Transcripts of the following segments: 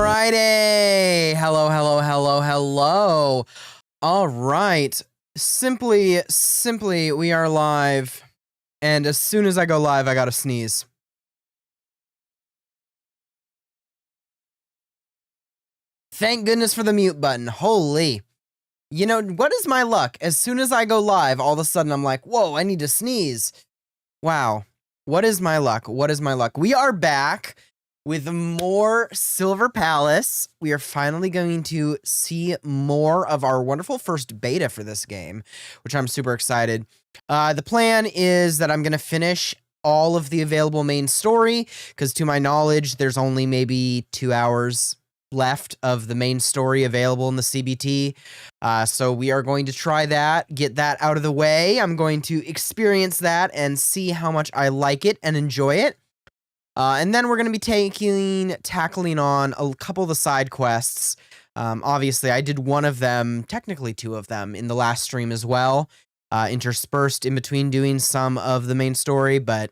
Alrighty. Hello. All right. Simply, we are live. And as soon as I go live, I gotta sneeze. Thank goodness for the mute button. Holy. You know, what is my luck? As soon as I go live, all of a sudden I'm like, whoa, I need to sneeze. Wow. What is my luck? We are back with more Silver Palace. We are finally going to see more of our wonderful first beta for this game, which I'm super excited. The plan is that I'm going to finish all of the available main story, because to my knowledge, there's only maybe 2 hours left of the main story available in the CBT. So we are going to try that, get that out of the way. I'm going to experience that and see how much I like it and enjoy it. And then we're going to be tackling on a couple of the side quests. Obviously, I did one of them, technically 2 of them, in the last stream as well, interspersed in between doing some of the main story. But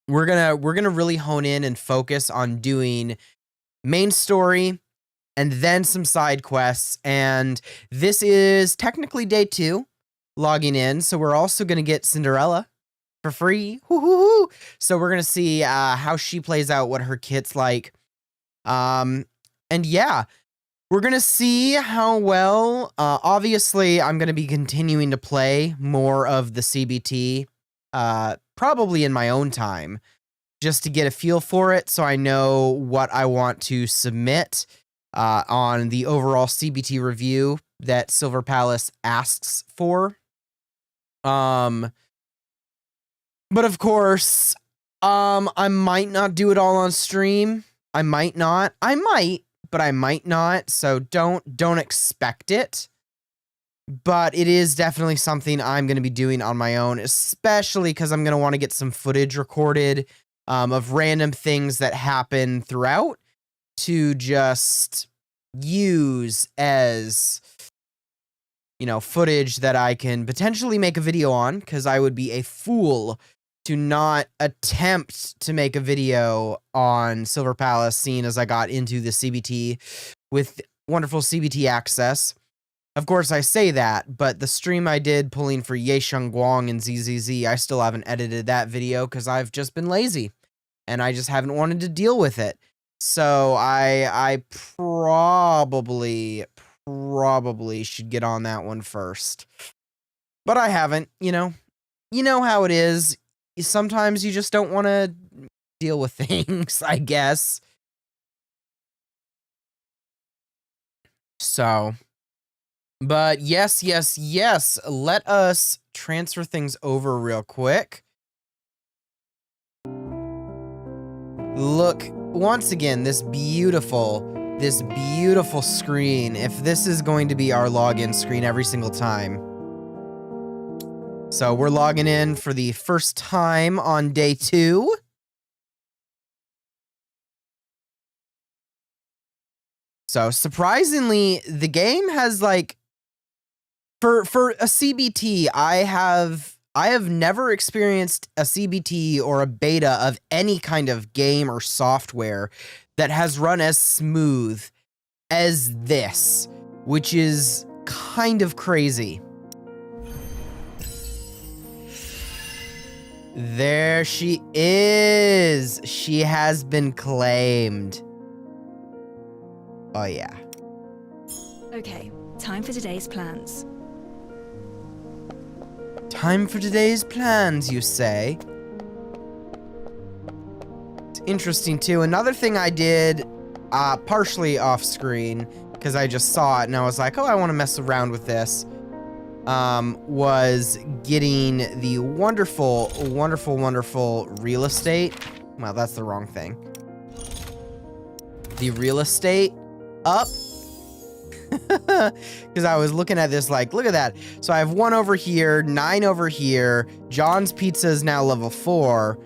we're gonna really hone in and focus on doing main story and then some side quests. And this is technically day 2 logging in. So we're also going to get Cinderella for free. Woo-hoo-hoo. So we're going to see how she plays out, what her kit's like. And yeah, we're going to see how well, obviously I'm going to be continuing to play more of the CBT, probably in my own time, just to get a feel for it. So I know what I want to submit on the overall CBT review that Silver Palace asks for. But of course, I might not do it all on stream. I might not. I might, but I might not. So don't expect it. But it is definitely something I'm going to be doing on my own, especially because I'm going to want to get some footage recorded of random things that happen throughout, to just use as, you know, footage that I can potentially make a video on, because I would be a fool to not attempt to make a video on Silver Palace, seeing as I got into the CBT with wonderful CBT access. Of course, I say that, but the stream I did pulling for Yesheng Guang and ZZZ, I still haven't edited that video because I've just been lazy and I just haven't wanted to deal with it. So I probably should get on that one first. But I haven't, you know. You know how it is. Sometimes you just don't want to deal with things, I guess. So, but yes. Let us transfer things over real quick. Look, once again, this beautiful screen. If this is going to be our login screen every single time. So we're logging in for the first time on day 2. So surprisingly, the game has like, for a CBT, I have never experienced a CBT or a beta of any kind of game or software that has run as smooth as this, which is kind of crazy. There she is. She has been claimed. Oh, yeah. Okay, time for today's plans. Time for today's plans, you say? It's interesting, too. Another thing I did, partially off screen, because I just saw it and I was like, oh, I want to mess around with this. Was getting the wonderful real estate. Well, that's the wrong thing. The real estate up. Because I was looking at this like, look at that. So I have 1 over here, 9 over here. John's Pizza is now level 4.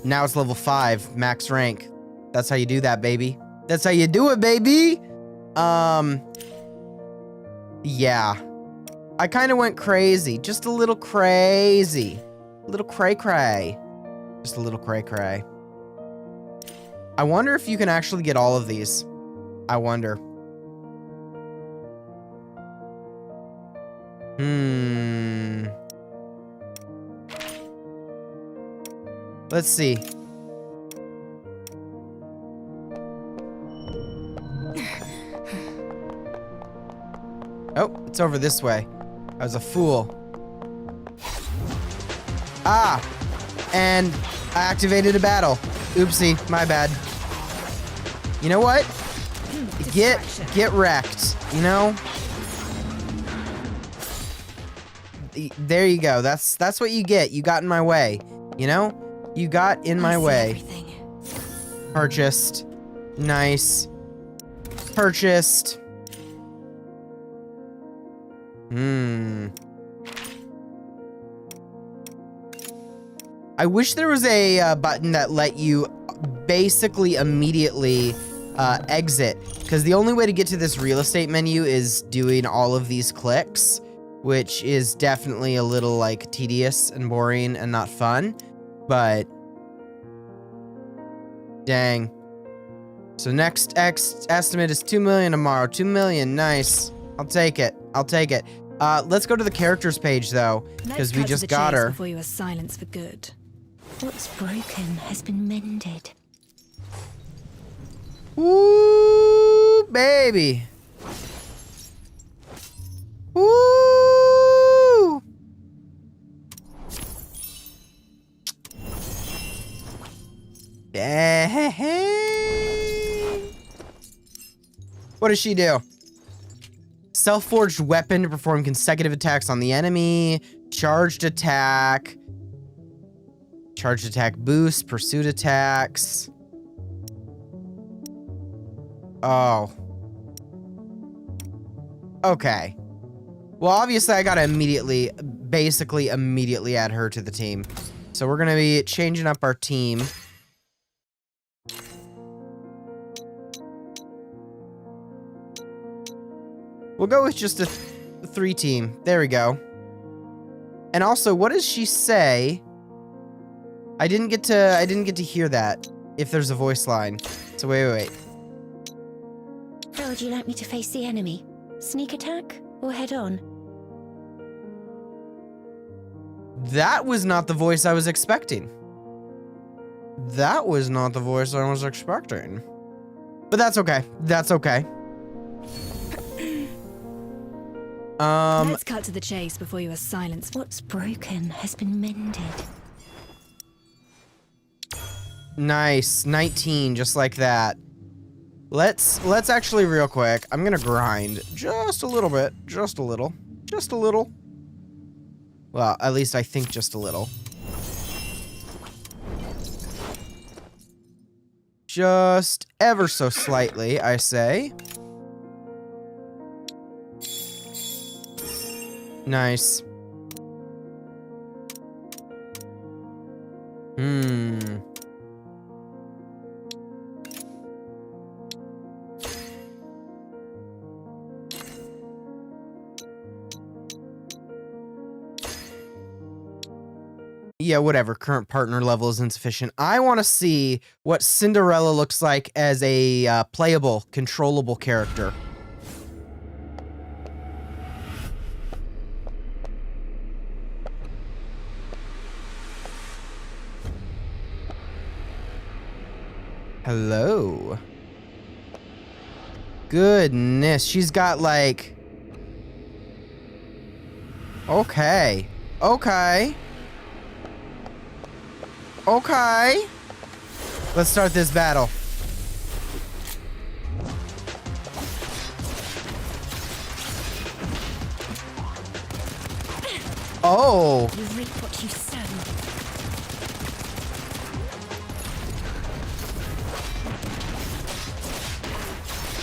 Now it's level 5, max rank. That's how you do that, baby. That's how you do it, baby. Yeah. I kind of went crazy. Just a little crazy. A little cray-cray. Just a little cray-cray. I wonder if you can actually get all of these. I wonder. Let's see. Oh, it's over this way. I was a fool. Ah! And I activated a battle. Oopsie, my bad. You know what? Get wrecked, you know? There you go. That's what you get. You got in my way, you know? You got in my way. Everything. Purchased. Nice. Purchased. I wish there was a button that let you basically immediately exit, because the only way to get to this real estate menu is doing all of these clicks, which is definitely a little like tedious and boring and not fun, but dang. So next estimate is 2 million tomorrow. 2 million, nice. I'll take it. I'll take it. Let's go to the characters page though, because we just got her. Before you are silenced for good. What's broken has been mended. Woo, baby. Woo. What does she do? Self-forged weapon to perform consecutive attacks on the enemy. Charged attack. Charged attack boost. Pursuit attacks. Oh. Okay. Well, obviously I gotta basically immediately add her to the team. So we're gonna be changing up our team. We'll go with just a 3 team. There we go. And also, what does she say? I didn't get to hear that if there's a voice line. So wait. How would you like me to face the enemy? Sneak attack or head on? That was not the voice I was expecting. That was not the voice I was expecting. But that's okay. That's okay. Let's cut to the chase before you are silenced. What's broken has been mended. Nice. 19, just like that. Let's actually real quick. I'm gonna grind just a little bit. Just a little. Just a little. Well, at least I think just a little. Just ever so slightly, I say. Nice. Yeah, whatever. Current partner level is insufficient. I want to see what Cinderella looks like as a playable, controllable character. Hello. Goodness, she's got like... Okay. Okay. Okay. Let's start this battle. Oh. You reap what you sow.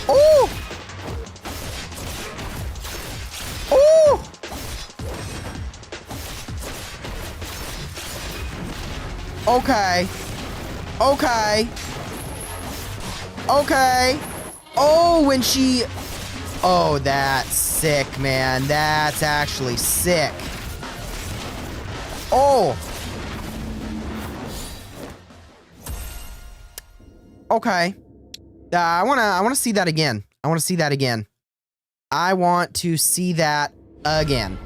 Oh. Oh. Okay. Okay. Okay. Oh, when she... Oh, that's sick, man. That's actually sick. Oh. Okay. I wanna see that again. I want to see that again. I want to see that again.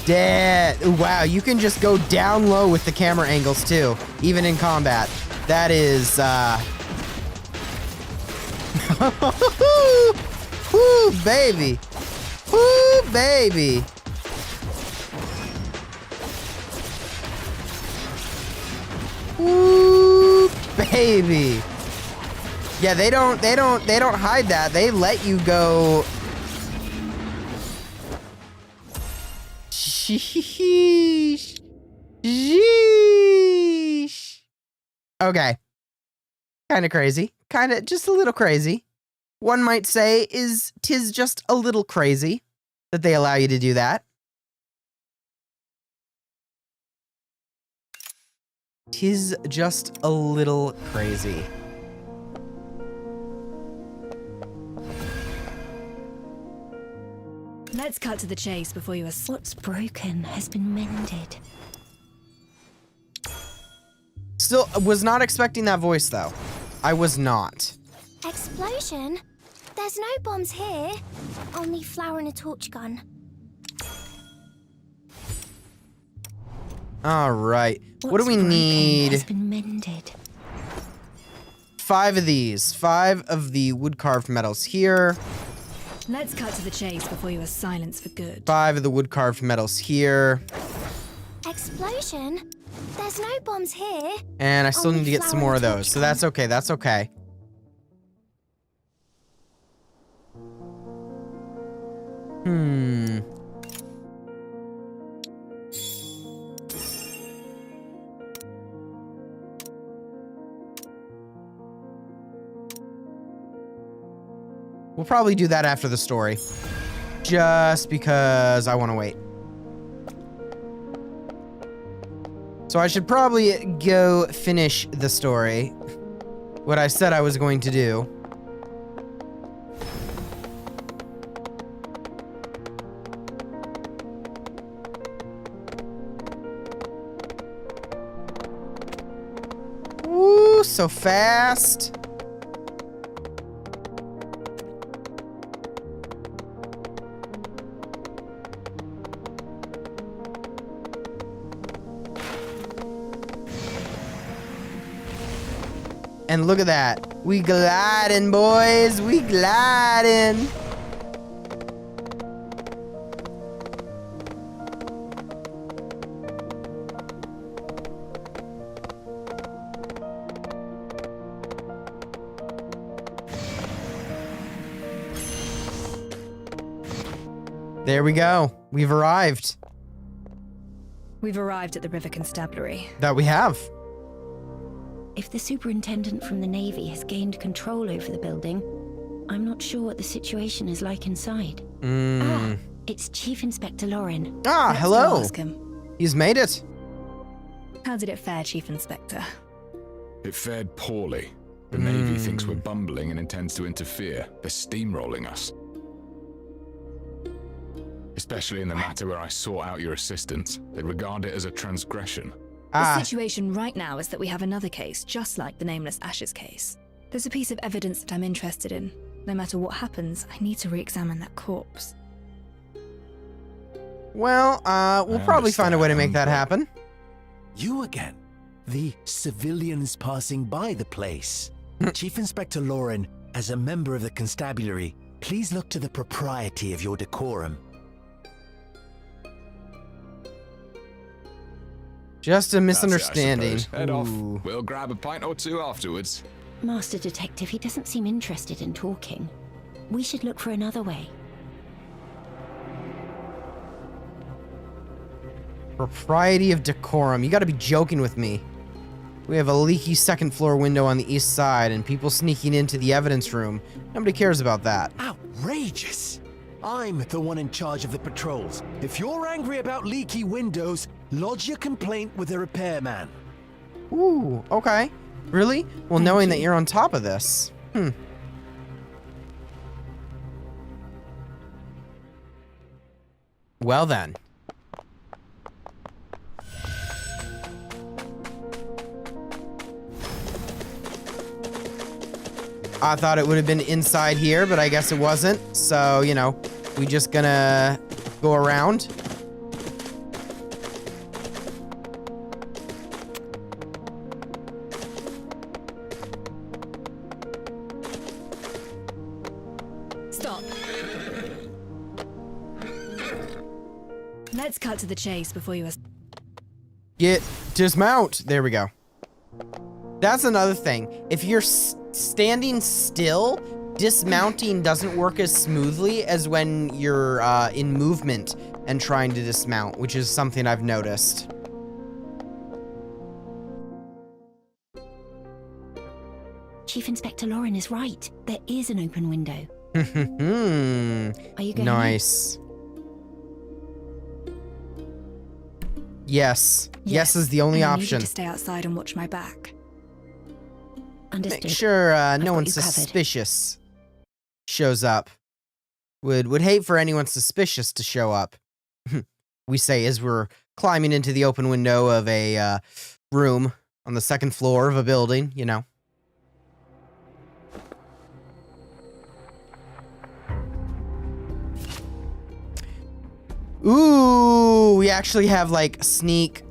Dead. Wow, you can just go down low with the camera angles too, even in combat. That is, Woo, baby. Woo, baby. Woo, baby. Yeah, they don't hide that. They let you go. Sheesh. Sheesh. Okay. Kind of crazy. Kind of just a little crazy. One might say tis just a little crazy that they allow you to do that. Tis just a little crazy. Let's cut to the chase before you are... What's broken has been mended. Still, was not expecting that voice, though. I was not. Explosion? There's no bombs here. Only flour and a torch gun. All right. What do we What's broken need? has been mended. 5 of these. 5 of the wood-carved metals here. Let's cut to the chase before you are silenced for good. 5 of the wood-carved metals here. Explosion? There's no bombs here. And I still Only need to get some flour more of and those. torch So that's okay. That's okay. We'll probably do that after the story. Just because I want to wait. So I should probably go finish the story. What I said I was going to do. Woo, so fast. And look at that. We gliding, boys. We gliding. There we go. We've arrived. We've arrived at the River Constabulary. That we have. If the superintendent from the Navy has gained control over the building, I'm not sure what the situation is like inside. It's Chief Inspector Lauren. Let's hello. go ask him. He's made it. How did it fare, Chief Inspector? It fared poorly. The Navy thinks we're bumbling and intends to interfere. They're steamrolling us. Especially in the matter where I sought out your assistance. They regard it as a transgression. The situation right now is that we have another case, just like the Nameless Ashes case. There's a piece of evidence that I'm interested in. No matter what happens, I need to re-examine that corpse. Well, we'll probably find a way to make that happen. You again? The civilians passing by the place. Chief Inspector Lauren, as a member of the constabulary, please look to the propriety of your decorum. Just a That's it, I misunderstanding. suppose. Head off. Ooh. We'll grab a pint or two afterwards. Master Detective, he doesn't seem interested in talking. We should look for another way. Propriety of decorum. You gotta be joking with me. We have a leaky second floor window on the east side and people sneaking into the evidence room. Nobody cares about that. Outrageous! I'm the one in charge of the patrols. If you're angry about leaky windows, lodge your complaint with the repairman. Ooh, okay. Really? Well, knowing that you're on top of this. Well then. I thought it would have been inside here, but I guess it wasn't. So, you know, we just gonna go around. Stop. Let's cut to the chase before you... Get dismount. There we go. That's another thing. If you're standing still, dismounting doesn't work as smoothly as when you're in movement and trying to dismount, which is something I've noticed. Chief Inspector Lauren is right. There is an open window. Are you going? Nice. Yes. Yes is the only and I need you option. to stay outside and watch my back. Understood. Make sure no got one you covered. suspicious shows up. Would hate for anyone suspicious to show up. We say as we're climbing into the open window of a room on the second floor of a building, you know. Ooh, we actually have like sneak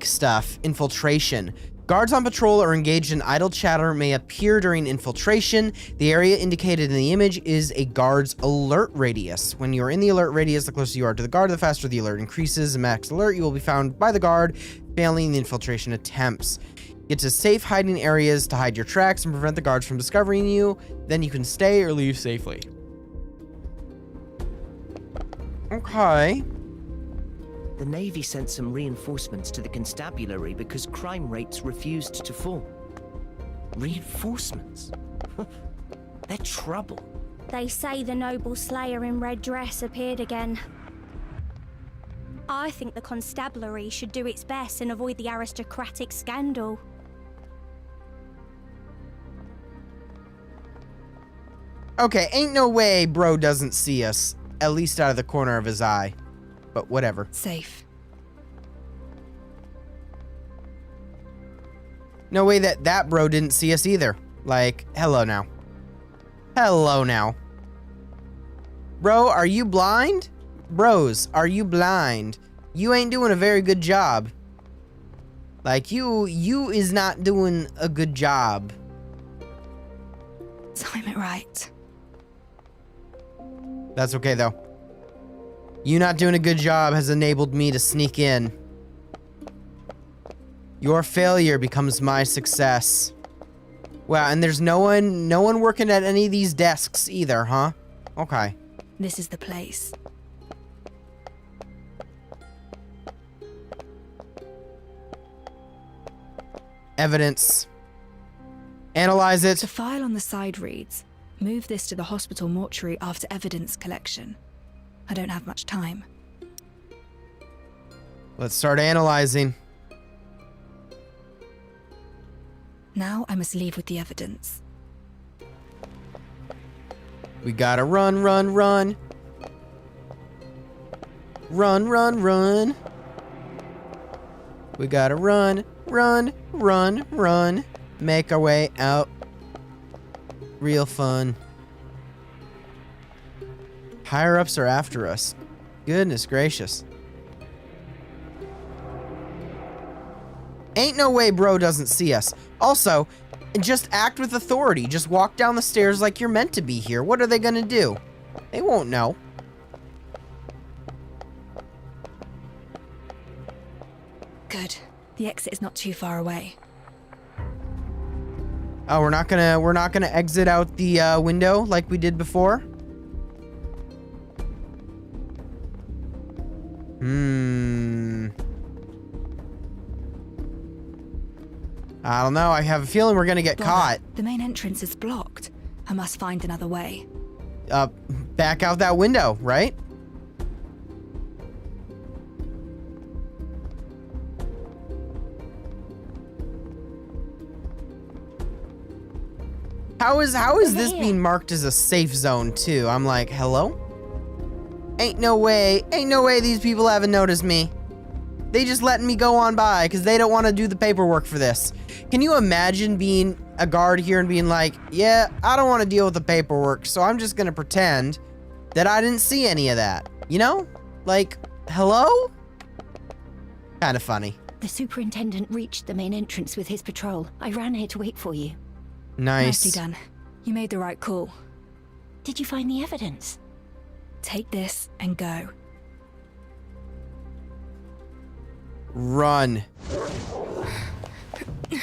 stuff. Infiltration. Guards on patrol or engaged in idle chatter may appear during infiltration. The area indicated in the image is a guard's alert radius. When you're in the alert radius, the closer you are to the guard, the faster the alert increases. In max alert, you will be found by the guard, failing the infiltration attempts. Get to safe hiding areas to hide your tracks and prevent the guards from discovering you. Then you can stay or leave safely. Okay. The Navy sent some reinforcements to the constabulary because crime rates refused to fall. Reinforcements? They're trouble. They say the noble slayer in red dress appeared again. I think the constabulary should do its best and avoid the aristocratic scandal. Okay, ain't no way bro doesn't see us, at least out of the corner of his eye. But whatever. Safe. No way that bro didn't see us either. Like, hello now. Hello now. Bro, are you blind? Bros, are you blind? You ain't doing a very good job. Like, you is not doing a good job. Time it right. That's okay, though. You not doing a good job has enabled me to sneak in. Your failure becomes my success. Wow, and there's no one working at any of these desks either, huh? Okay. This is the place. Evidence. Analyze it. The file on the side reads, "Move this to the hospital mortuary after evidence collection." I don't have much time. Let's start analyzing. Now I must leave with the evidence. We gotta run, run, run. Run, run, run. We gotta run, run, run, run. Make our way out. Real fun. Higher-ups are after us. Goodness gracious. Ain't no way bro doesn't see us. Also, just act with authority. Just walk down the stairs like you're meant to be here. What are they gonna do? They won't know. Good. The exit is not too far away. Oh, we're not gonna exit out the window like we did before? I don't know. I have a feeling we're gonna get caught. The main entrance is blocked. I must find another way. Back out that window, right? How is this being marked as a safe zone too? I'm like, hello? Ain't no way these people haven't noticed me. They just letting me go on by because they don't want to do the paperwork for this. Can you imagine being a guard here and being like, yeah, I don't want to deal with the paperwork, so I'm just gonna pretend that I didn't see any of that. You know? Like, hello? Kind of funny. The superintendent reached the main entrance with his patrol. I ran here to wait for you. Nice. Nicely done. You made the right call. Did you find the evidence? Take this and go. Run.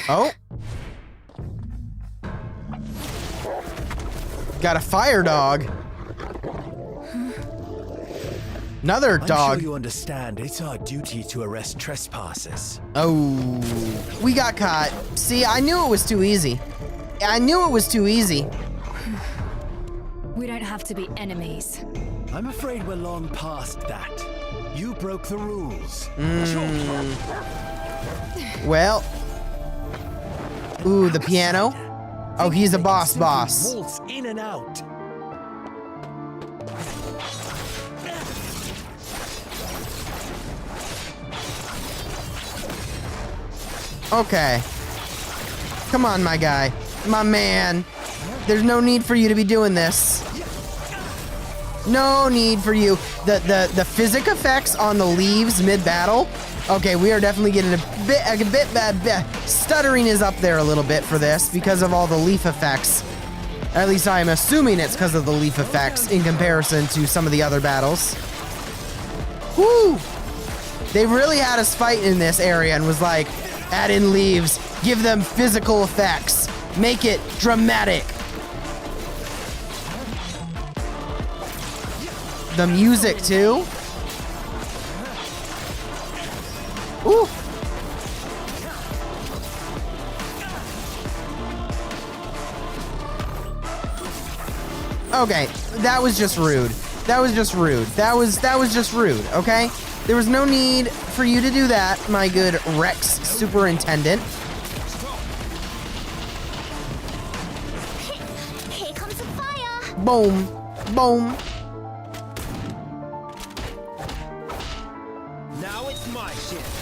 Oh. Got a fire dog. Another dog. I'm sure you understand. It's our duty to arrest trespassers. Oh. We got caught. See, I knew it was too easy. I knew it was too easy. We don't have to be enemies. I'm afraid we're long past that. You broke the rules. Well. Ooh, the piano. Oh, he's a boss. Waltz in and out. Okay. Come on, my guy. My man. There's no need for you to be doing this. No need for you. The physic effects on the leaves mid-battle. Okay, we are definitely getting a bit bad. Stuttering is up there a little bit for this because of all the leaf effects. At least I'm assuming it's because of the leaf effects in comparison to some of the other battles. Woo! They really had us fight in this area and was like, add in leaves, give them physical effects, make it dramatic. The music too. Ooh. Okay, that was just rude. That was just rude. That was just rude, okay? There was no need for you to do that, my good Rex Superintendent. Here comes the fire. Boom. Boom. Now it's my shift.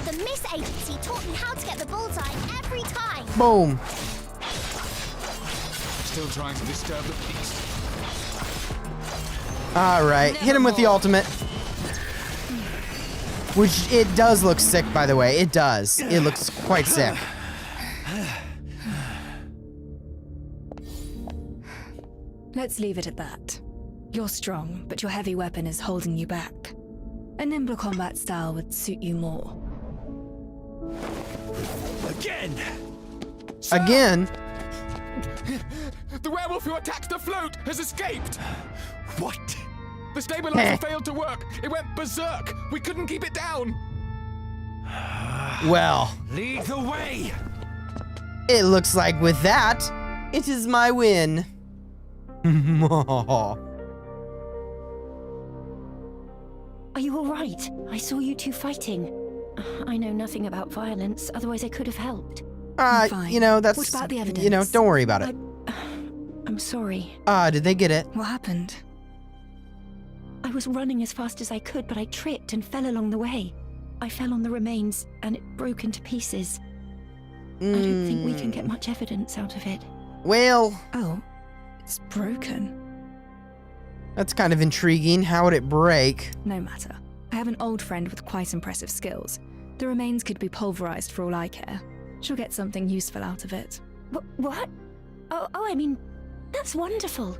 The Miss Agency taught me how to get the bullseye every time. Boom. Still trying to disturb the peace. All right, hit him with the ultimate. Which, it does look sick, by the way. It does. It looks quite sick. Let's leave it at that. You're strong, but your heavy weapon is holding you back. A nimble combat style would suit you more. Again! Again? The werewolf who attacked the float has escaped! What? The stabilizer failed to work. It went berserk. We couldn't keep it down. Well, Lead the way! it looks like with that, it is my win. Are you all right? I saw you two fighting. I know nothing about violence, otherwise I could have helped. Fine. You know, that's, What about the you know, evidence? don't worry about it. I'm sorry. Did they get it? What happened? I was running as fast as I could, but I tripped and fell along the way. I fell on the remains, and it broke into pieces. I don't think we can get much evidence out of it. Well, Oh, it's broken. that's kind of intriguing. How would it break? No matter. I have an old friend with quite impressive skills. The remains could be pulverized for all I care. She'll get something useful out of it. What? Oh, I mean, that's wonderful.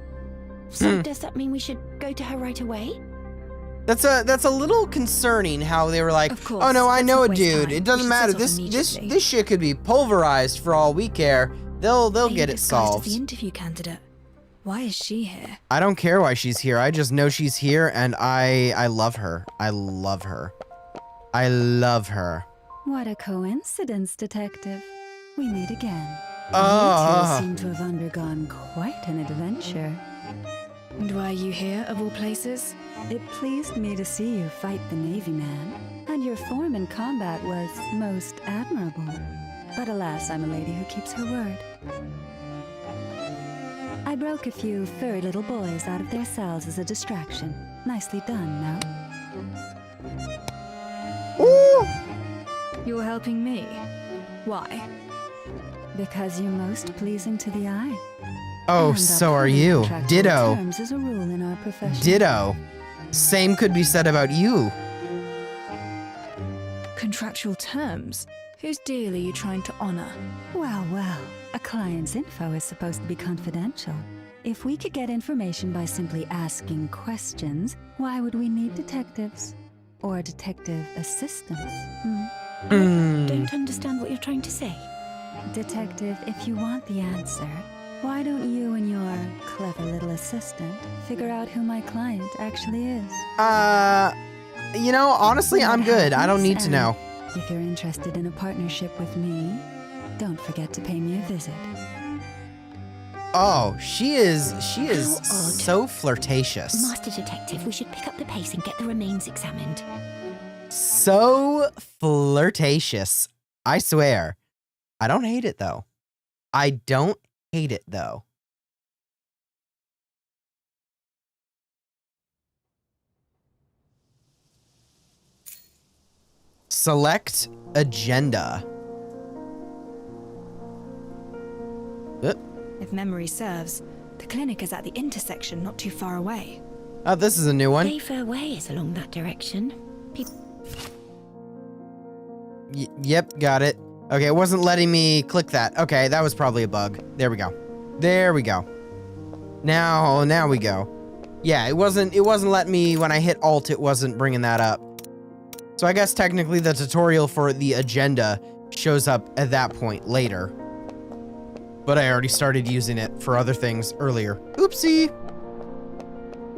So does that mean we should go to her right away? That's a little concerning how they were like, Of course, oh no, I let's know not it, waste dude. time. It We doesn't should matter. set off This immediately." shit could be pulverized for all we care. They'll Are you get it disguised as solved. the interview candidate. Why is she here? I don't care why she's here. I just know she's here, and I love her. I love her. I love her. What a coincidence, Detective. We meet again. Ah. You two seem to have undergone quite an adventure. And why are you here, of all places? It pleased me to see you fight the Navy man, and your form in combat was most admirable. But alas, I'm a lady who keeps her word. I broke a few furry little boys out of their cells as a distraction. Nicely done, no? Ooh. You're helping me. Why? Because you're most pleasing to the eye. Oh, And so are upholding you. contractual Ditto. terms is a rule in our profession. Ditto. Same could be said about you. Contractual terms? Whose deal are you trying to honor? Well, a client's info is supposed to be confidential. If we could get information by simply asking questions, why would we need detectives? Or detective assistants? Don't understand what you're trying to say. Detective, if you want the answer, why don't you and your clever little assistant figure out who my client actually is? You know, honestly, I'm good. I don't need to know. If you're interested in a partnership with me, don't forget to pay me a visit. Oh, she is How odd. so flirtatious. Master Detective, we should pick up the pace and get the remains examined. So flirtatious. I swear. I don't hate it though. I don't hate it though. Select agenda. If memory serves, the clinic is at the intersection not too far away. Oh, this is a new one. Fair way is along that direction. Yep, got it. Okay, it wasn't letting me click that. Okay, that was probably a bug. There we go. There we go. Now we go. Yeah, it wasn't letting me, when I hit Alt, it wasn't bringing that up. So I guess technically the tutorial for the agenda shows up at that point later. But I already started using it for other things earlier. Oopsie.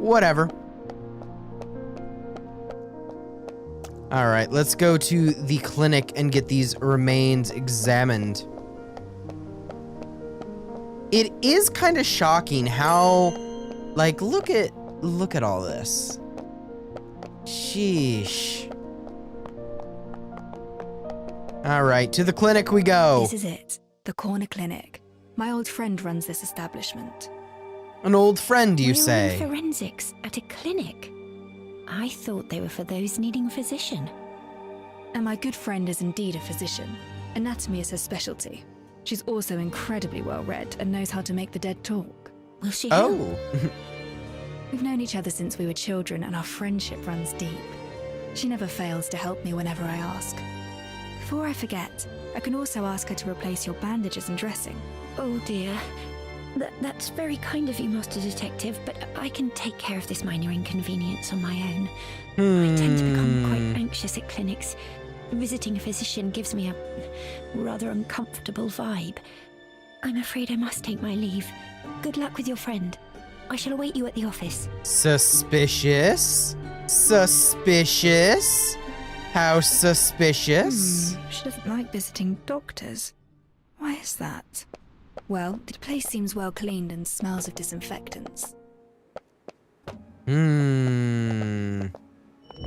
Whatever. All right, let's go to the clinic and get these remains examined. It is kind of shocking how, like, look at all this. Sheesh. All right, to the clinic we go. This is it, the corner clinic. My old friend runs this establishment. An old friend, you We're say? in forensics at a clinic. I thought they were for those needing a physician. And my good friend is indeed a physician. Anatomy is her specialty. She's also incredibly well read and knows how to make the dead talk. Will she help? Oh. We've known each other since we were children and our friendship runs deep. She never fails to help me whenever I ask. Before I forget, I can also ask her to replace your bandages and dressing. Oh dear. That's very kind of you, Master Detective, but I can take care of this minor inconvenience on my own. I tend to become quite anxious at clinics. Visiting a physician gives me a rather uncomfortable vibe. I'm afraid I must take my leave. Good luck with your friend. I shall await you at the office. Suspicious? Suspicious? How suspicious? She doesn't like visiting doctors. Why is that? Well, the place seems well cleaned and smells of disinfectants.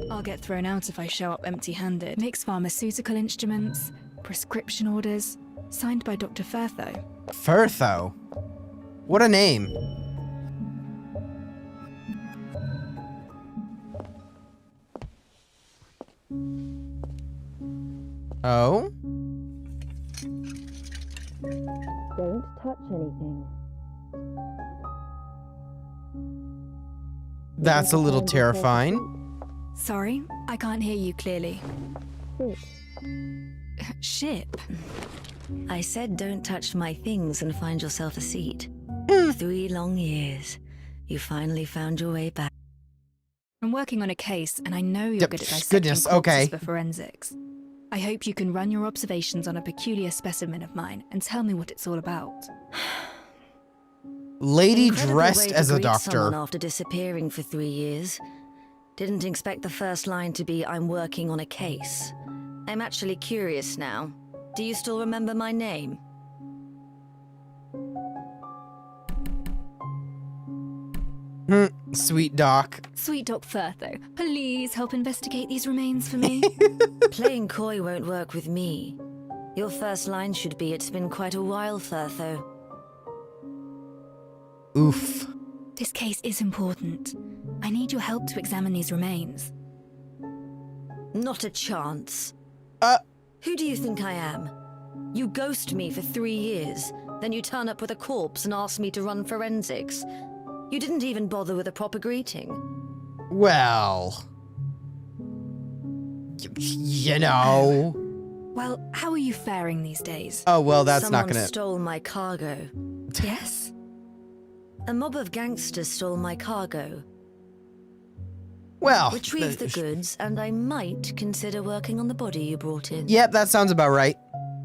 I'll get thrown out if I show up empty-handed. Makes pharmaceutical instruments, prescription orders, signed by Dr. Firtho. Firtho? What a name. Oh? Don't touch anything. That's a little terrifying. Sorry, I can't hear you clearly. Ship? I said don't touch my things and find yourself a seat. 3 long years. You finally found your way back. I'm working on a case, and I know you're Yep, good at dissecting goodness, corpses okay. for forensics. I hope you can run your observations on a peculiar specimen of mine and tell me what it's all about. Lady Incredible dressed way to as a greet someone doctor. after disappearing for 3 years. Didn't expect the first line to be I'm working on a case. I'm actually curious now. Do you still remember my name? Sweet doc. Sweet Doc Firtho, please help investigate these remains for me. Playing coy won't work with me. Your first line should be it's been quite a while, Firtho. Oof. This case is important. I need your help to examine these remains. Not a chance. Uh, Who do you think I am? You ghost me for 3 years, then you turn up with a corpse and ask me to run forensics. You didn't even bother with a proper greeting. well. You know. Well, how are you faring these days? Oh, well, that's Someone not gonna. stole my cargo. Yes? A mob of gangsters stole my cargo. Well. Retrieve the goods, and I might consider working on the body you brought in. Yep, that sounds about right.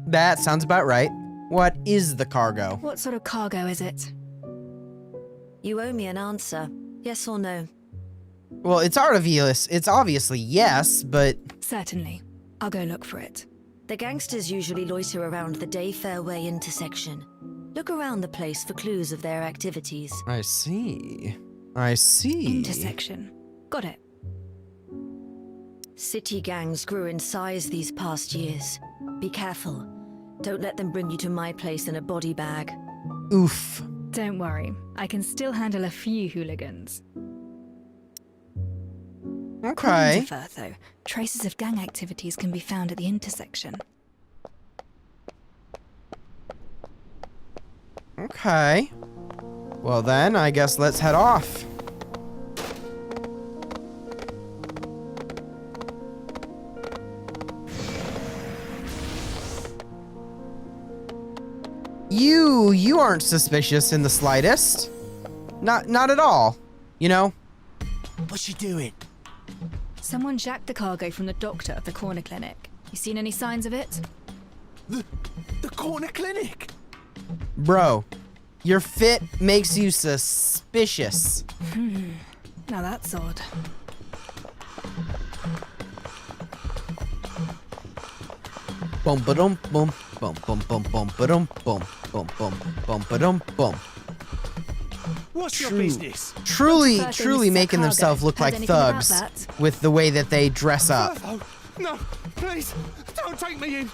That sounds about right. What is the cargo? What sort of cargo is it? You owe me an answer. Yes or no? Well, it's obvious. It's obviously yes, but Certainly. I'll go look for it. The gangsters usually loiter around the Day Fairway intersection. Look around the place for clues of their activities. I see. I see. Intersection. Got it. City gangs grew in size these past years. Be careful. Don't let them bring you to my place in a body bag. Oof. Don't worry. I can still handle a few hooligans. Okay. According to Firtho, traces of gang activities can be found at the intersection. Okay. Well then, I guess let's head off. You aren't suspicious in the slightest. Not at all. You know? What's she doing? Someone jacked the cargo from the doctor at the corner clinic. You seen any signs of it? The corner clinic? Bro, your fit makes you suspicious. Now that's odd. Bum ba-dum bum bum bum bum bum ba-dum bum bum bum bum ba-dum bum. What's your business? Truly, First thing truly is making cargo. themselves look Heard like anything about thugs that? with the way that they dress up. Oh, no, please, don't take me in.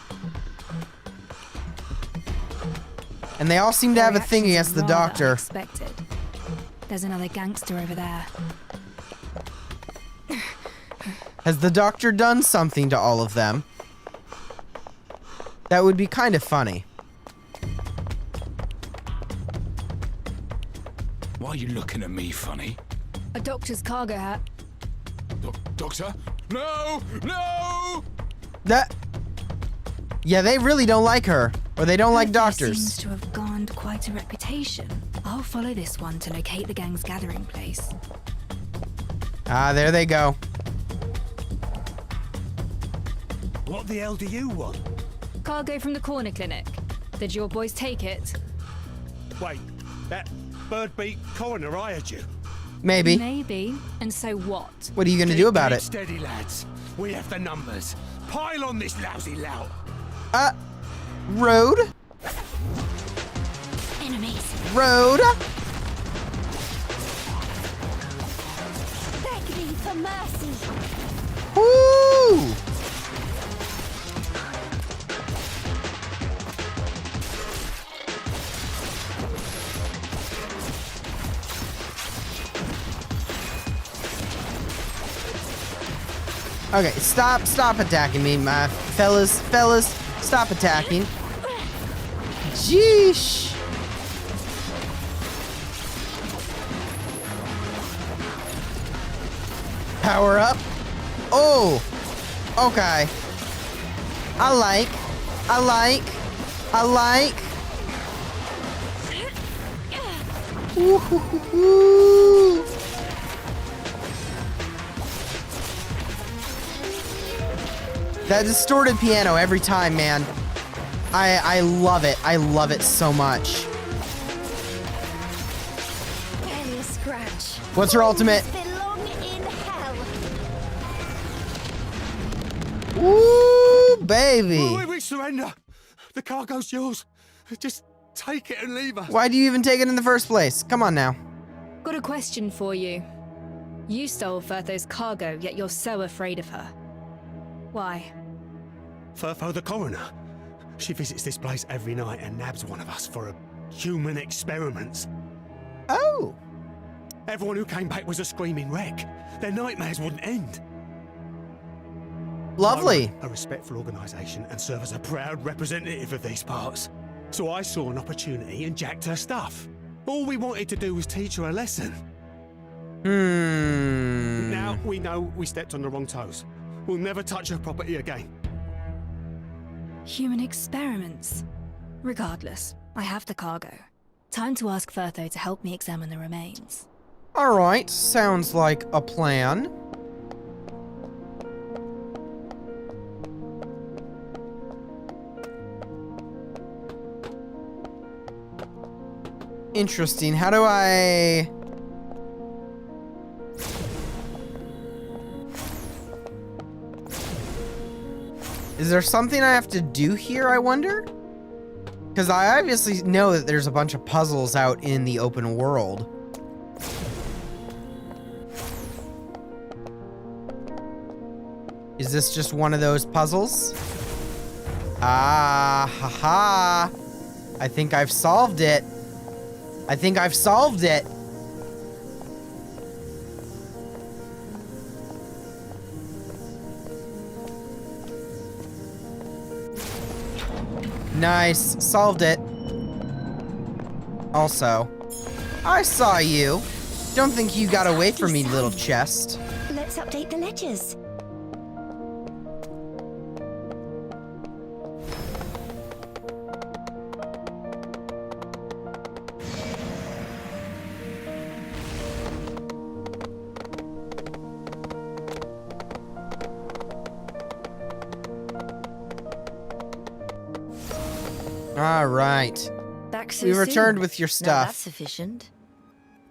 And they all seem to have a Their thing reactions against the are rather doctor. Unexpected. There's another gangster over there. Has the doctor done something to all of them? That would be kind of funny. Why are you looking at me funny? A doctor's cargo hat. Doctor? No! No! That. Yeah, they really don't like her. Or they don't like There doctors. seems to have garnered quite a reputation. I'll follow this one to locate the gang's gathering place. Ah, there they go. What the hell do you want? Cargo from the corner clinic. Did your boys take it? Wait, that bird-beak coroner hired you. Maybe. Maybe. And so what? What are you gonna do about Keep it? steady, lads. We have the numbers. Pile on this lousy lout. Road? Enemies. Road? Beg me for mercy. Woo! Okay, stop attacking me, my fellas, stop attacking. Jeesh. Power up. Oh, okay. I like. Woo-hoo-hoo-hoo. That distorted piano every time, man. I love it. I love it so much. Barely a scratch. What's her ultimate? Belong in hell. Ooh, baby. We surrender. The cargo's yours. Just take it and leave us. Why do you even take it in the first place? Come on now. Got a question for you. You stole Firtho's cargo, yet you're so afraid of her. Why? Furfo the coroner. She visits this place every night and nabs one of us for human experiments. Oh. Everyone who came back was a screaming wreck. Their nightmares wouldn't end. Lovely. I run a respectful organisation and serve as a proud representative of these parts. So I saw an opportunity and jacked her stuff. All we wanted to do was teach her a lesson. Now we know we stepped on the wrong toes. We'll never touch her property again. Human experiments. Regardless, I have the cargo. Time to ask Firtho to help me examine the remains. All right. Sounds like a plan. Interesting. How do I... Is there something I have to do here, I wonder? Because I obviously know that there's a bunch of puzzles out in the open world. Is this just one of those puzzles? Ah, haha. I think I've solved it. I think I've solved it. Nice. Solved it. Also, I saw you. Don't think you got away from me, little chest. Let's update the ledgers. All right. Back so We soon. returned with your Now stuff. that's sufficient.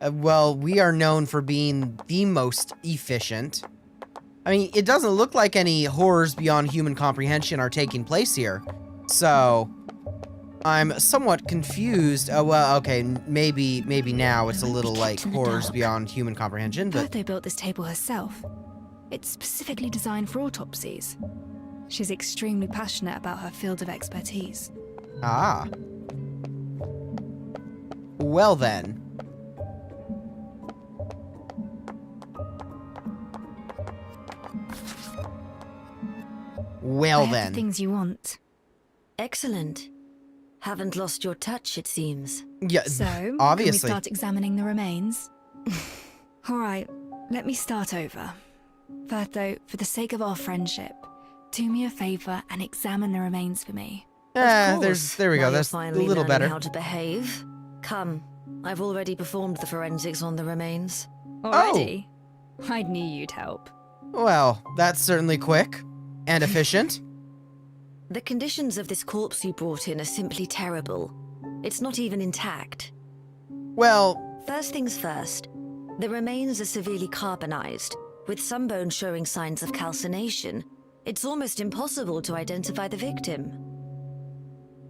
Well, we are known for being the most efficient. I mean, it doesn't look like any horrors beyond human comprehension are taking place here. So, I'm somewhat confused. Well, okay, maybe now it's a little like horrors beyond human comprehension, but... Bertho built this table herself. It's specifically designed for autopsies. She's extremely passionate about her field of expertise. Ah. Well then. Well I have then. the things you want. Excellent. Haven't lost your touch, it seems. Yeah, So, obviously. can we start examining the remains? All right, let me start over. Bertho, for the sake of our friendship, do me a favor and examine the remains for me. Of course. There we Now go. you're That's a finally little learning better. how to behave. Come, I've already performed the forensics on the remains. Already? I knew you'd help. Well, that's certainly quick and efficient. The conditions of this corpse you brought in are simply terrible. It's not even intact. Well, First things first, the remains are severely carbonized, with some bones showing signs of calcination. It's almost impossible to identify the victim.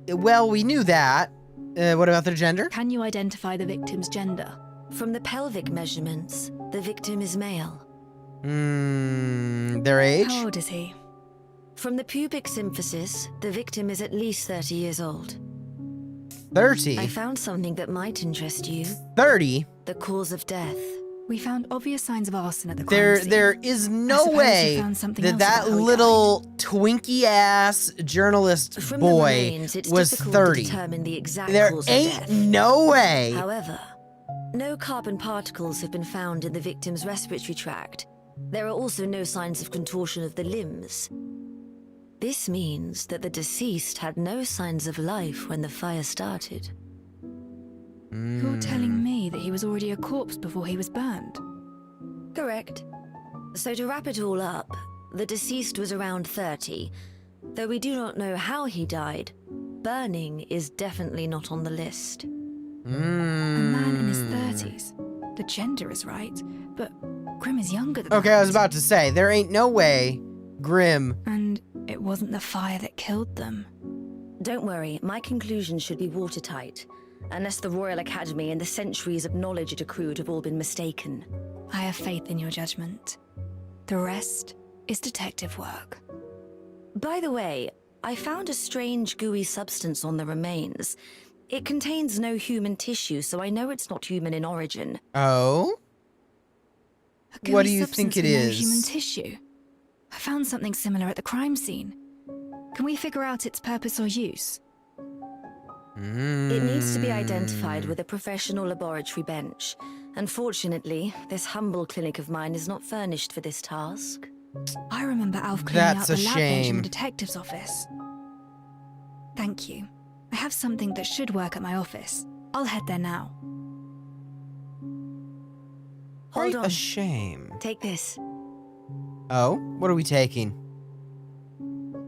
we knew that. What about their gender? Can you identify the victim's gender? From the pelvic measurements, the victim is male. Their age? How old is he? From the pubic symphysis, the victim is at least 30 years old. 30? I found something that might interest you. 30? The cause of death. We found obvious signs of arson at the crime scene. There is I no suppose you way found something that else that about how he little Twinkie-ass journalist From the boy remains, it's was difficult 30. to determine the exact There cause of ain't death. no way. However, no carbon particles have been found in the victim's respiratory tract. There are also no signs of contortion of the limbs. This means that the deceased had no signs of life when the fire started. You're telling me that he was already a corpse before he was burned? Correct. So to wrap it all up, the deceased was around 30. Though we do not know how he died, burning is definitely not on the list. A man in his 30s. The gender is right, but Grim is younger than Okay, that. I was about to say, there ain't no way Grim... And it wasn't the fire that killed them. Don't worry, my conclusions should be watertight. Unless the Royal Academy and the centuries of knowledge it accrued have all been mistaken. I have faith in your judgment. The rest is detective work. By the way, I found a strange gooey substance on the remains. It contains no human tissue, so I know it's not human in origin. Oh? A What gooey do you substance think it with no is? human tissue. I found something similar at the crime scene. Can we figure out its purpose or use? It needs to be identified with a professional laboratory bench. Unfortunately, this humble clinic of mine is not furnished for this task. I remember Alf cleaning out That's the a lab bench in shame. the detective's office. Thank you. I have something that should work at my office. I'll head there now. Hold Quite on. a shame. Take this. Oh? What are we taking?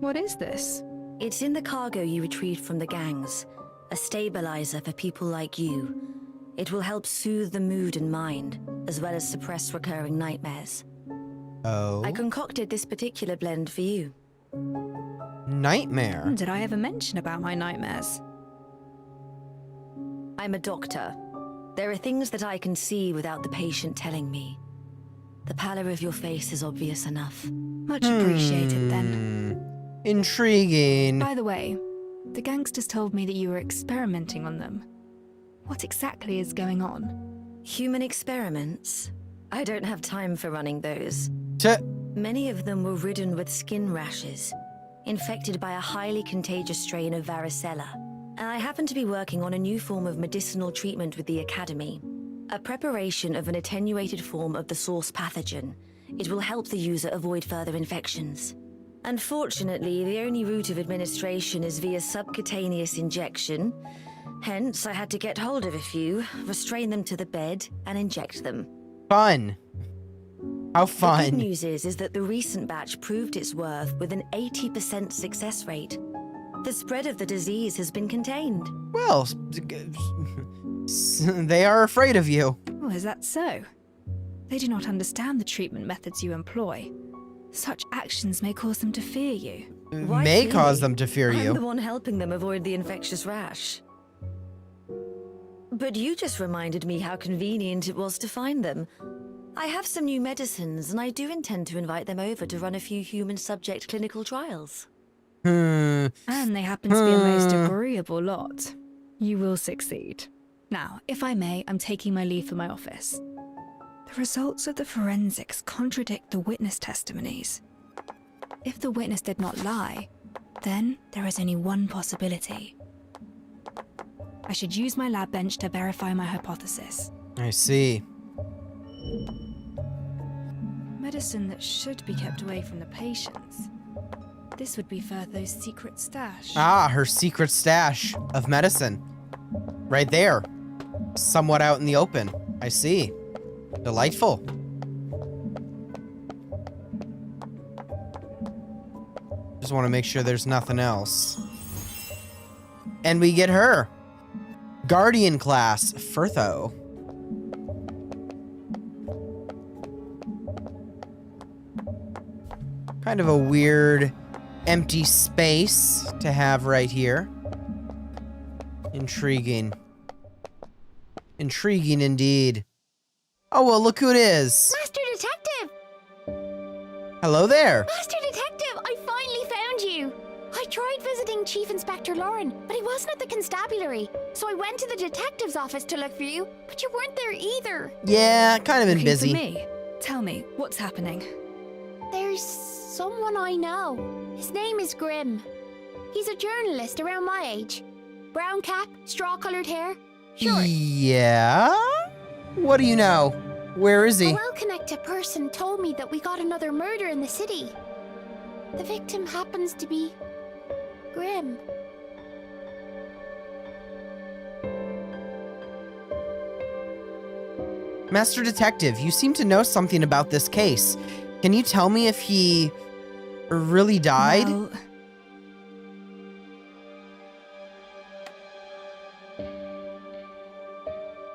What is this? It's in the cargo you retrieved from the gangs. A stabilizer for people like you. It will help soothe the mood and mind, as well as suppress recurring nightmares. Oh? I concocted this particular blend for you. Nightmare? Did I ever mention about my nightmares? I'm a doctor. There are things that I can see without the patient telling me. The pallor of your face is obvious enough. Much appreciated then. Intriguing. By the way, the gangsters told me that you were experimenting on them. What exactly is going on? Human experiments? I don't have time for running those. T- Many of them were ridden with skin rashes, infected by a highly contagious strain of varicella. And I happen to be working on a new form of medicinal treatment with the Academy. A preparation of an attenuated form of the source pathogen. It will help the user avoid further infections. Unfortunately, the only route of administration is via subcutaneous injection. Hence, I had to get hold of a few, restrain them to the bed, and inject them. Fun. How The good fun. news is that the recent batch proved its worth with an 80% success rate. The spread of the disease has been contained. Well, they are afraid of you. Oh, is that so? They do not understand the treatment methods you employ. Such actions may cause them to fear you. Why May fear cause me? them to fear I'm you. the one helping them avoid the infectious rash. But you just reminded me how convenient it was to find them. I have some new medicines, and I do intend to invite them over to run a few human subject clinical trials. And they happen to be a most agreeable lot. You will succeed. Now, if I may, I'm taking my leave for my office. The results of the forensics contradict the witness testimonies. If the witness did not lie, then there is only one possibility. I should use my lab bench to verify my hypothesis. I see. Medicine that should be kept away from the patients. This would be Firtho's secret stash. Ah, her secret stash of medicine. Right there. Somewhat out in the open. I see. Delightful. Just want to make sure there's nothing else. And we get her. Guardian class, Firtho. Kind of a weird empty space to have right here. Intriguing. Intriguing indeed. Oh, well, look who it is. Master Detective! Hello there. Master Detective, I finally found you! I tried visiting Chief Inspector Lauren, but he wasn't at the constabulary. So I went to the detective's office to look for you, but you weren't there either. Yeah, kind of been Looking busy. for me? Tell me, what's happening? There's someone I know. His name is Grimm. He's a journalist around my age. Brown cap, straw-colored hair. Short. Yeah? What do you know? Where is he? A well-connected person told me that we got another murder in the city. The victim happens to be Grimm. Master Detective, you seem to know something about this case. Can you tell me if he really died? Well,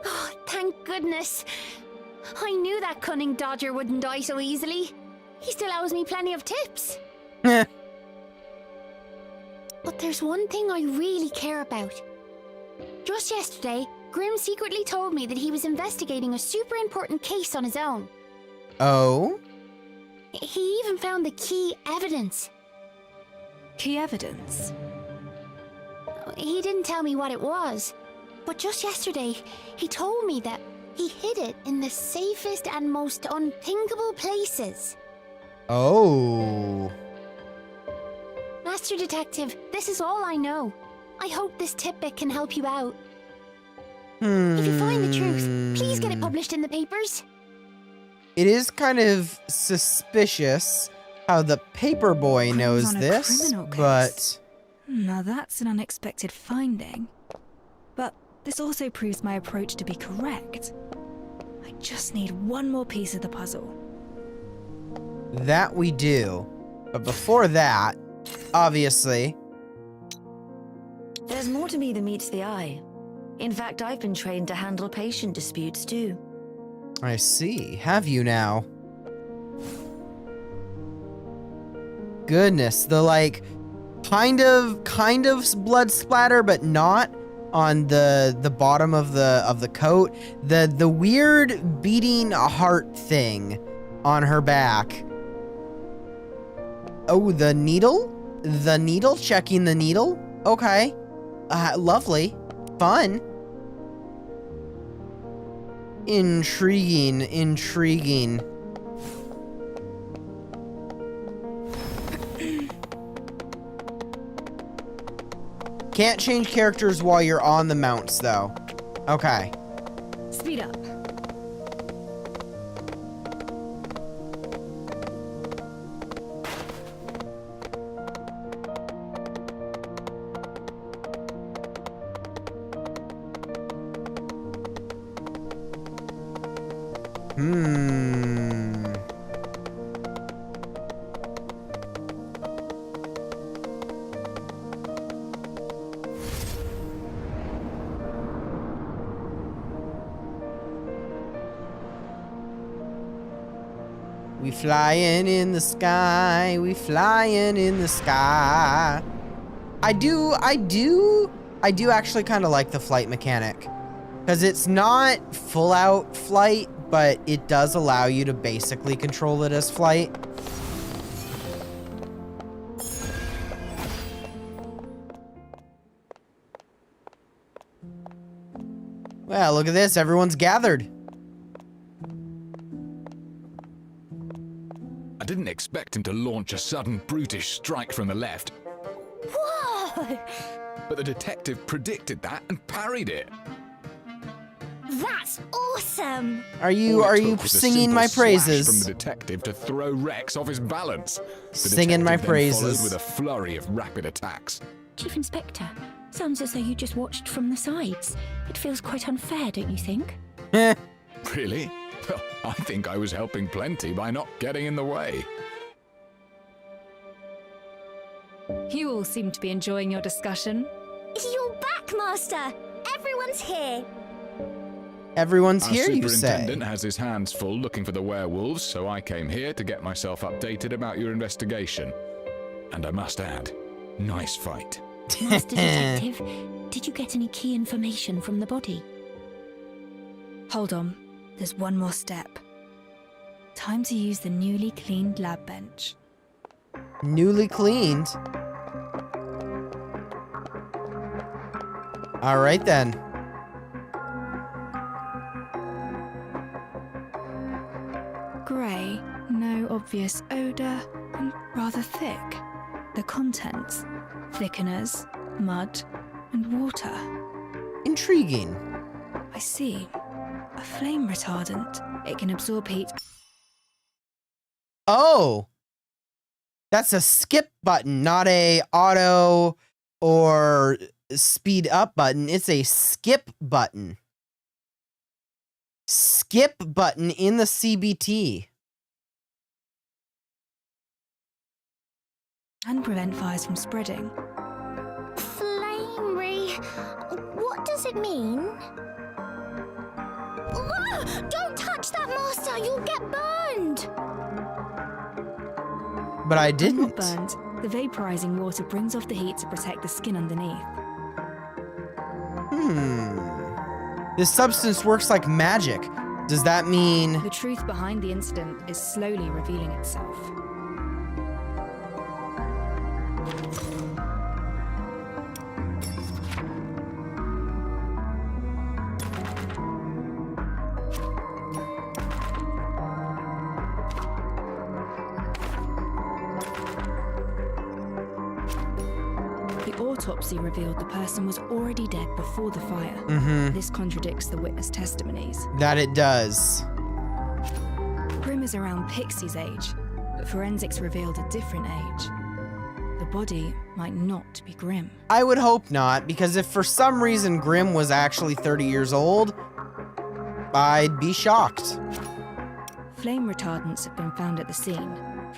Oh, thank goodness. I knew that cunning dodger wouldn't die so easily. He still owes me plenty of tips. Eh. But there's one thing I really care about. Just yesterday, Grimm secretly told me that he was investigating a super important case on his own. Oh? He even found the key evidence. key evidence. He didn't tell me what it was, but just yesterday, he told me that he hid it in the safest and most unthinkable places. Oh. Master Detective, this is all I know. I hope this tidbit can help you out. If you find the truth, please get it published in the papers. It is kind of suspicious how the paper boy Crimes knows on a this, criminal case. but Now that's an unexpected finding. But this also proves my approach to be correct. I just need one more piece of the puzzle. that we do. But before that, obviously, There's more to me than meets the eye. In fact, I've been trained to handle patient disputes too. I see. Have you now? Goodness, the like kind of blood splatter, but not on the bottom of the coat. The weird beating heart thing on her back. Oh, the needle? The needle? Checking the needle? Okay. Lovely. Fun. Intriguing. Intriguing. Can't change characters while you're on the mounts, though. Okay. Speed up. We flying in the sky. We flying in the sky. I do actually kind of like the flight mechanic. Because it's not full out flight, but it does allow you to basically control it as flight. Well, look at this. Everyone's gathered. I didn't expect him to launch a sudden brutish strike from the left, Whoa! but the detective predicted that and parried it. That's awesome! Are you All it took was a singing simple my slash from praises? the detective to throw Rex off his balance. The Singing my detective then followed praises. with a flurry of rapid attacks. Chief Inspector, sounds as though you just watched from the sides. It feels quite unfair, don't you think? Heh. Really? Well, I think I was helping plenty by not getting in the way. You all seem to be enjoying your discussion. You're back, Master! Everyone's here! Everyone's Our here, you say? superintendent has his hands full looking for the werewolves, so I came here to get myself updated about your investigation. And I must add, nice fight. Master Detective, did you get any key information from the body? Hold on. There's one more step. Time to use the newly cleaned lab bench. Newly cleaned. All right then. Grey, no obvious odor, and rather thick. The contents: thickeners, mud, and water. Intriguing. I see. A flame retardant. It can absorb heat. Oh, that's a skip button, not a auto or speed up button. It's a skip button. Skip button in the CBT. And prevent fires from spreading. Flamery. What does it mean? Whoa! Don't touch that, Master! You'll get burned! But I I'm didn't. not burned. The vaporizing water brings off the heat to protect the skin underneath. This substance works like magic. Does that mean... The truth behind the incident is slowly revealing itself. The autopsy revealed the person was already dead before the fire. This contradicts the witness testimonies. that it does? Grimm is around Pixie's age, but forensics revealed a different age. The body might not be Grimm. I would hope not, because if for some reason Grimm was actually 30 years old, I'd be shocked. Flame retardants have been found at the scene.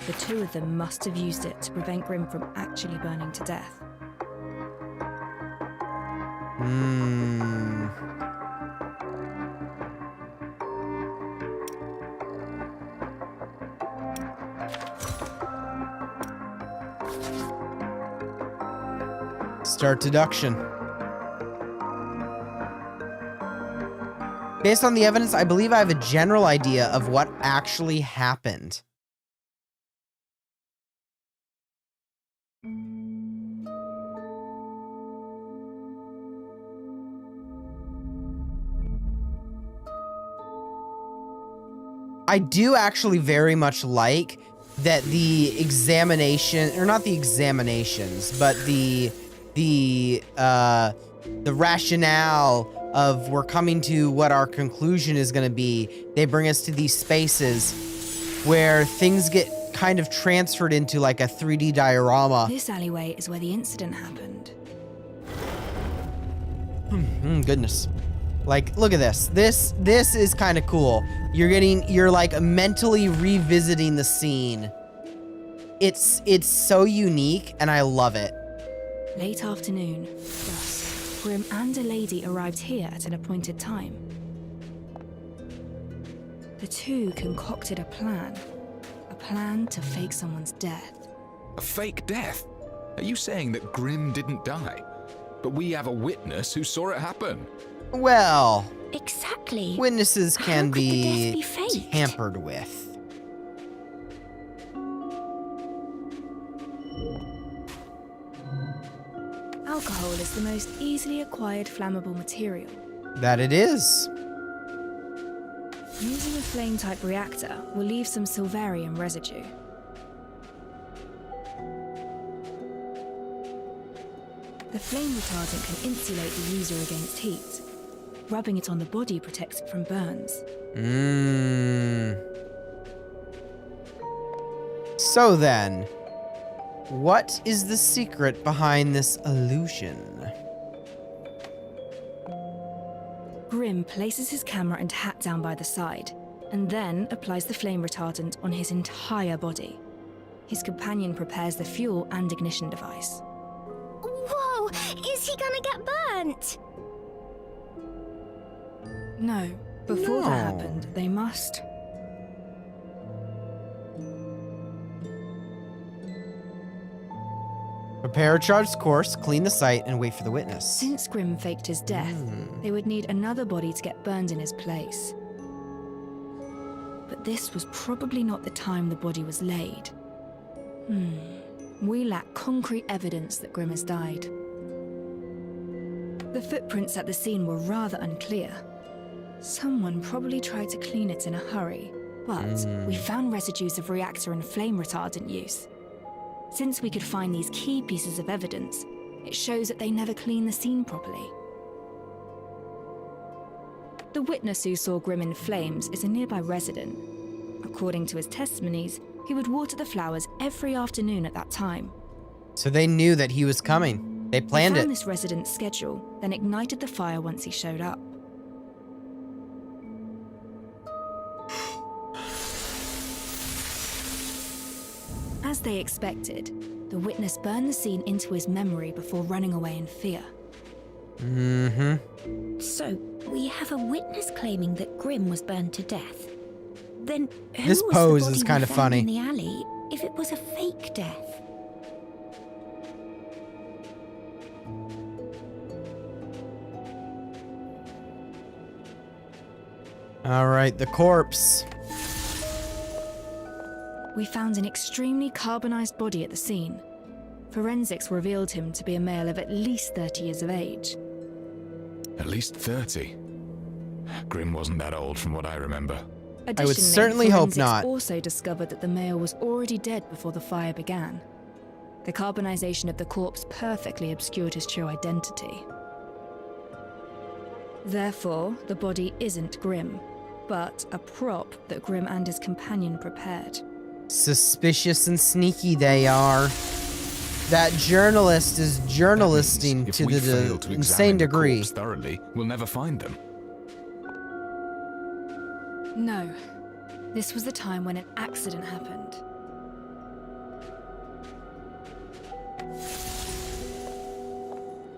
The two of them must have used it to prevent Grimm from actually burning to death. Start deduction. Based on the evidence, I believe I have a general idea of what actually happened. I do actually very much like that the examination, or not the examinations, but the rationale of we're coming to what our conclusion is going to be. They bring us to these spaces where things get kind of transferred into like a 3D diorama. This alleyway is where the incident happened. Goodness. Like, look at this. This is kind of cool. You're like mentally revisiting the scene. It's so unique and I love it. Late afternoon, dusk, Grimm and a lady arrived here at an appointed time. The two concocted a plan. plan to fake someone's death. A fake death? Are you saying that Grim didn't die? But we have a witness who saw it happen. Well, Exactly. witnesses How can could the death be be faked? tampered with. Alcohol is the most easily acquired flammable material. That it is. Using a flame-type reactor will leave some silverium residue. The flame retardant can insulate the user against heat. Rubbing it on the body protects it from burns. So then, what is the secret behind this illusion? Grim places his camera and hat down by the side, and then applies the flame retardant on his entire body. His companion prepares the fuel and ignition device. Whoa! Is he gonna get burnt? No, before No. that happened, they must. Prepare a charged course, clean the site, and wait for the witness. Since Grim faked his death, they would need another body to get burned in his place. But this was probably not the time the body was laid. We lack concrete evidence that Grim has died. The footprints at the scene were rather unclear. Someone probably tried to clean it in a hurry, but we found residues of reactor and flame retardant use. Since we could find these key pieces of evidence, it shows that they never cleaned the scene properly. The witness who saw Grim in flames is a nearby resident. According to his testimonies, he would water the flowers every afternoon at that time. So they knew that he was coming. They planned He found it. this resident's schedule, then ignited the fire once he showed up. As they expected, the witness burned the scene into his memory before running away in fear. So, we have a witness claiming that Grim was burned to death. Then who This was pose the body is we kinda found funny. in the alley if it was a fake death? All right, the corpse. We found an extremely carbonized body at the scene. Forensics revealed him to be a male of at least 30 years of age. At least 30. Grim wasn't that old from what I remember. Additionally, certainly hope forensics not. also discovered that the male was already dead before the fire began. The carbonization of the corpse perfectly obscured his true identity. Therefore, the body isn't Grim, but a prop that Grim and his companion prepared. Suspicious and sneaky they are. That journalist is journalisting If to we the fail to insane examine the degree. corpse thoroughly, we'll never find them. No, this was the time when an accident happened.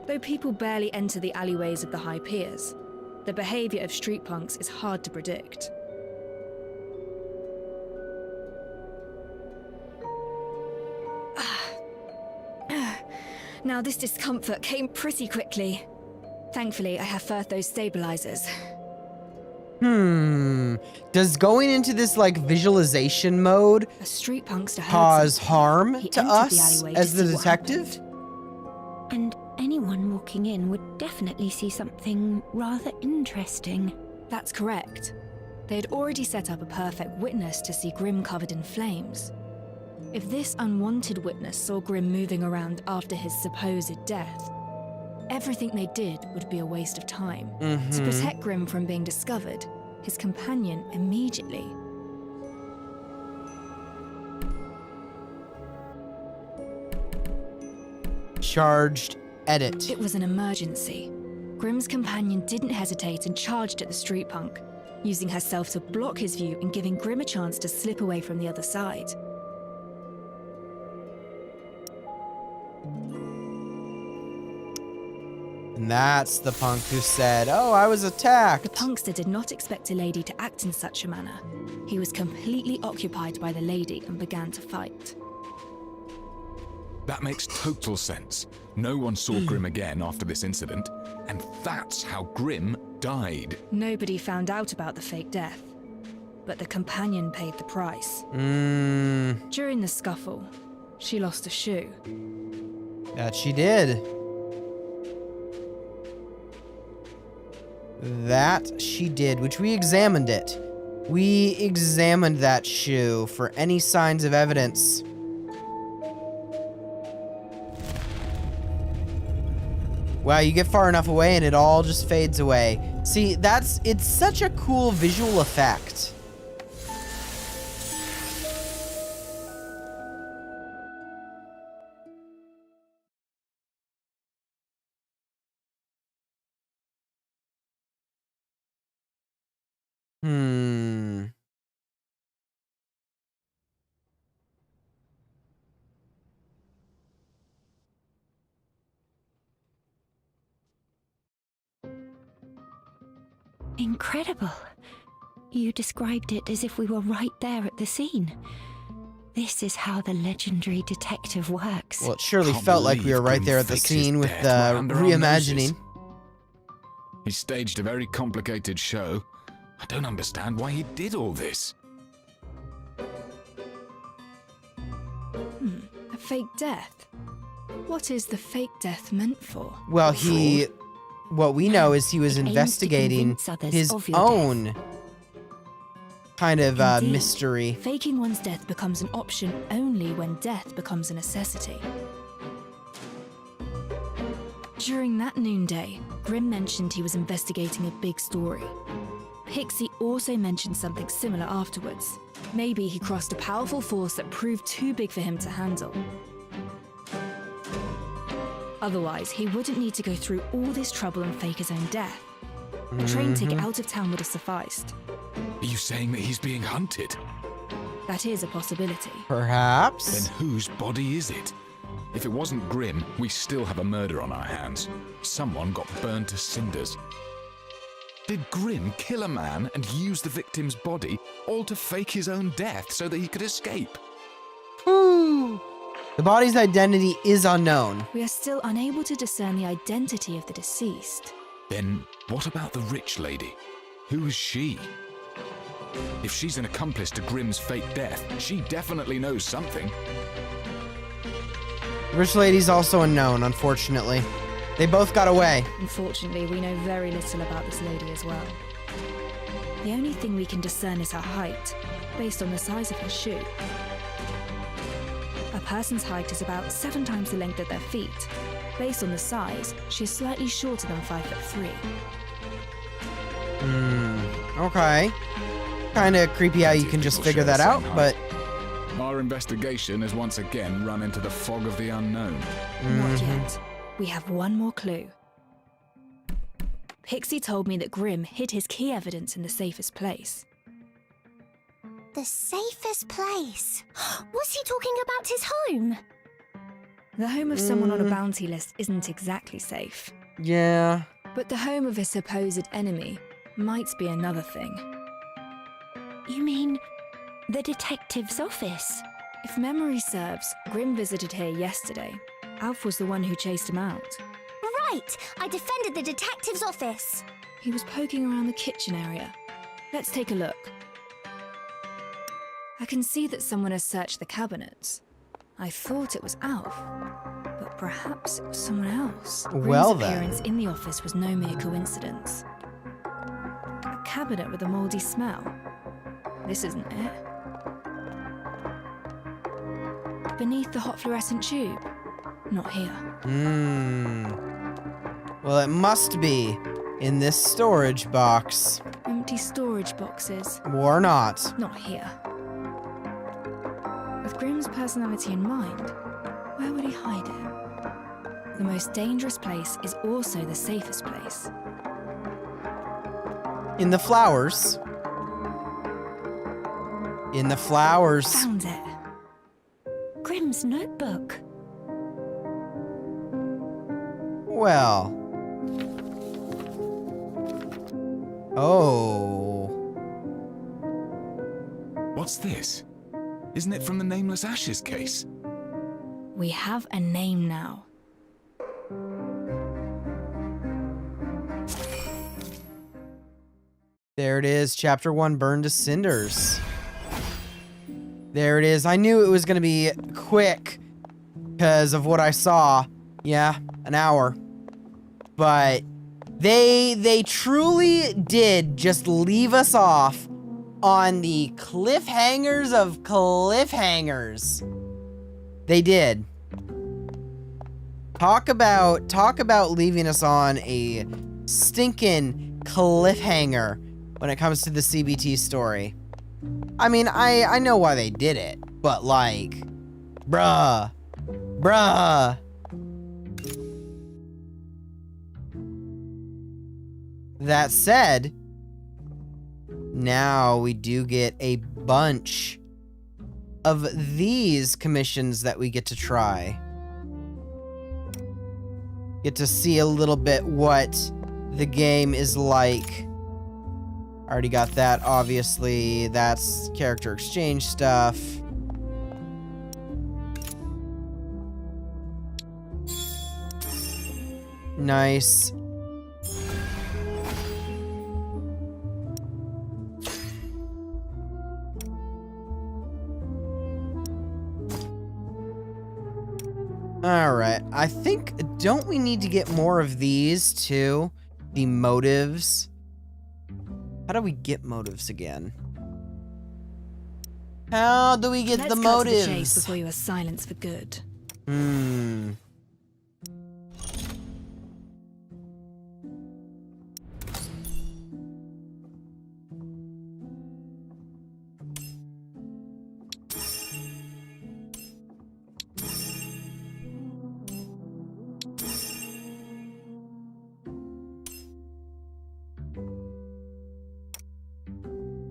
Though people barely enter the alleyways of the high piers, the behavior of street punks is hard to predict. Now, this discomfort came pretty quickly. Thankfully, I have those stabilizers. Does going into this like visualization mode A street punkster heard cause something. harm He to entered the us alleyway to as the see what detective? happened. And anyone walking in would definitely see something rather interesting. That's correct. They had already set up a perfect witness to see Grim covered in flames. If this unwanted witness saw Grim moving around after his supposed death, everything they did would be a waste of time. To protect Grim from being discovered, his companion immediately Charged edit. It was an emergency. Grim's companion didn't hesitate and charged at the street punk, using herself to block his view and giving Grim a chance to slip away from the other side. And that's the punk who said, "Oh, I was attacked." The punkster did not expect a lady to act in such a manner. He was completely occupied by the lady and began to fight. That makes total sense. No one saw Grim again after this incident, and that's how Grim died. Nobody found out about the fake death, but the companion paid the price. During the scuffle, she lost a shoe. That she did. That she did, which we examined it. We examined that shoe for any signs of evidence. Wow, you get far enough away and it all just fades away. See, it's such a cool visual effect. Incredible. You described it as if we were right there at the scene. This is how the legendary detective works. Well, it surely Can't felt like we believe were right Grim there at the fakes his scene with death the right under our reimagining. noses. He staged a very complicated show. I don't understand why he did all this. A fake death? What is the fake death meant for? Well, what we know is he was It aims to investigating convince others his of your own kind of Indeed. mystery. Faking one's death becomes an option only when death becomes a necessity. During that noonday, Grim mentioned he was investigating a big story. Pixie also mentioned something similar afterwards. Maybe he crossed a powerful force that proved too big for him to handle. Otherwise, he wouldn't need to go through all this trouble and fake his own death. A train ticket out of town would have sufficed. Are you saying that he's being hunted? That is a possibility. Perhaps? Then whose body is it? If it wasn't Grim, we still have a murder on our hands. Someone got burned to cinders. Did Grim kill a man and use the victim's body, all to fake his own death so that he could escape? Whew. The body's identity is unknown. We are still unable to discern the identity of the deceased. Then what about the rich lady? Who is she? If she's an accomplice to Grim's fake death, she definitely knows something. Rich lady's also unknown, unfortunately. They both got away. Unfortunately, we know very little about this lady as well. The only thing we can discern is her height, based on the size of her shoe. A person's height is about 7 times the length of their feet. Based on the size, she is slightly shorter than 5'3". Okay. Kinda creepy how you can just figure that out, but... Our investigation has once again run into the fog of the unknown. Not yet. We have one more clue. Pixie told me that Grim hid his key evidence in the safest place. The safest place? Was he talking about his home? The home of someone on a bounty list isn't exactly safe. Yeah. But the home of a supposed enemy might be another thing. You mean the detective's office? If memory serves, Grim visited here yesterday. Alf was the one who chased him out. Right! I defended the detective's office. He was poking around the kitchen area. Let's take a look. I can see that someone has searched the cabinets. I thought it was Alf, but perhaps it was someone else. Well, Grim's then. appearance in the office was no mere coincidence. A cabinet with a mouldy smell. This isn't it. Beneath the hot fluorescent tube. Not here. Well, it must be in this storage box. Empty storage boxes. Or not. Not here. With Grim's personality in mind, where would he hide it? The most dangerous place is also the safest place. In the flowers. In the flowers. Found it. Grim's notebook. Well, Oh. What's this? Isn't it from the Nameless Ashes case? We have a name now. There it is, chapter 1, Burned to Cinders. There it is. I knew it was going to be quick because of what I saw. Yeah, an hour. But they truly did just leave us off on the cliffhangers of cliffhangers. They did. Talk about leaving us on a stinking cliffhanger when it comes to the CBT story. I mean, I know why they did it, but like, bruh. That said, now we do get a bunch of these commissions that we get to try. Get to see a little bit what the game is like. Already got that, obviously. That's character exchange stuff. Nice. Alright, I think, don't we need to get more of these too? The motives. How do we get motives again? How do we get the Let's cut motives? to the chase before you are silenced for good.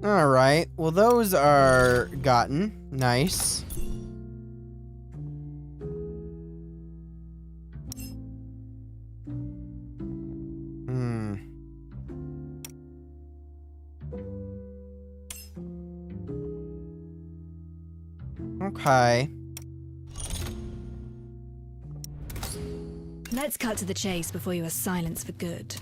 Alright, well those are gotten. Nice. Okay. Let's cut to the chase before you are silenced for good.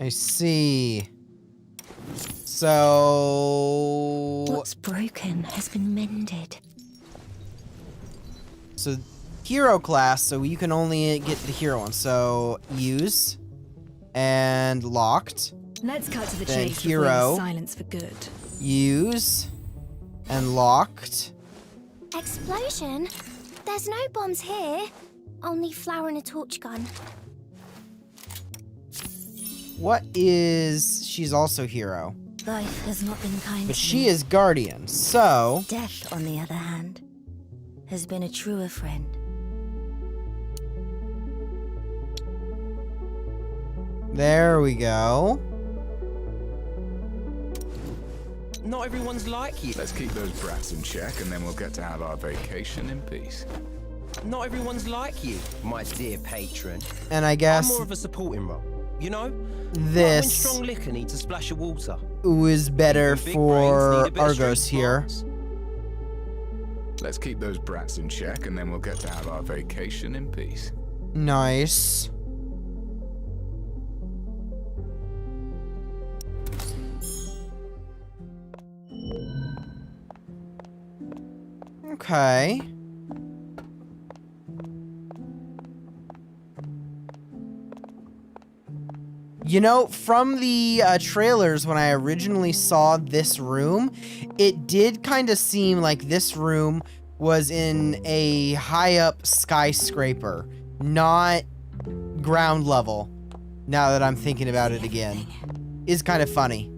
I see. So... What's broken has been mended. So, hero class, so you can only get the hero one. So, use and locked. Let's cut to the Then chase before you hero. are silenced for good. Use and locked. Explosion? There's no bombs here. Only flour and a torch gun. What is... She's also hero. Life has not been kind But to she me. is guardian, so... Death, on the other hand, has been a truer friend. There we go. Not everyone's like you. Let's keep those brats in check and then we'll get to have our vacation in peace. Not everyone's like you, my dear patron. And I I'm guess more of a supporting role, you know? Like when this strong liquor needs a splash of water. was better Even big brains for need a bit of street Argos here. smarts. Let's keep those brats in check and then we'll get to have our vacation in peace. Nice. Okay. You know, from the trailers, when I originally saw this room, it did kind of seem like this room was in a high-up skyscraper, not ground level, now that I'm thinking about it again. Is kind of funny.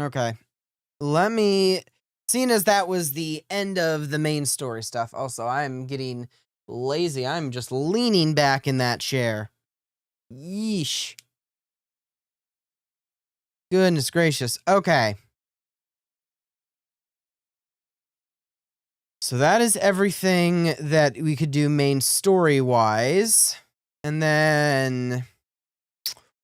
Okay. Let me... Seeing as that was the end of the main story stuff, also, I'm getting lazy. I'm just leaning back in that chair. Yeesh. Goodness gracious. Okay. So that is everything that we could do main story-wise. And then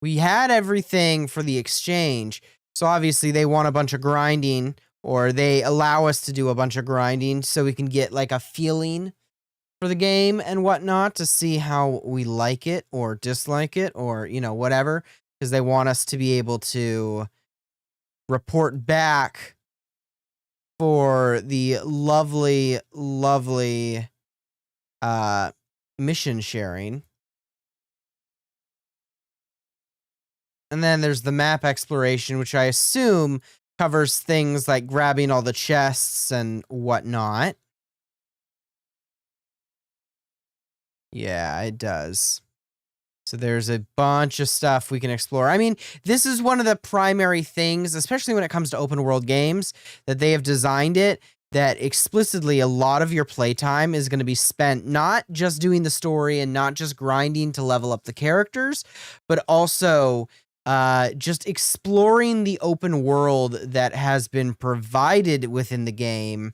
we had everything for the exchange. So obviously they want a bunch of grinding, or they allow us to do a bunch of grinding so we can get like a feeling for the game and whatnot to see how we like it or dislike it or, you know, whatever. Because they want us to be able to report back for the lovely, lovely mission sharing. And then there's the map exploration, which I assume covers things like grabbing all the chests and whatnot. Yeah, it does. So there's a bunch of stuff we can explore. I mean, this is one of the primary things, especially when it comes to open world games, that they have designed it, that explicitly a lot of your playtime is going to be spent not just doing the story and not just grinding to level up the characters, but also just exploring the open world that has been provided within the game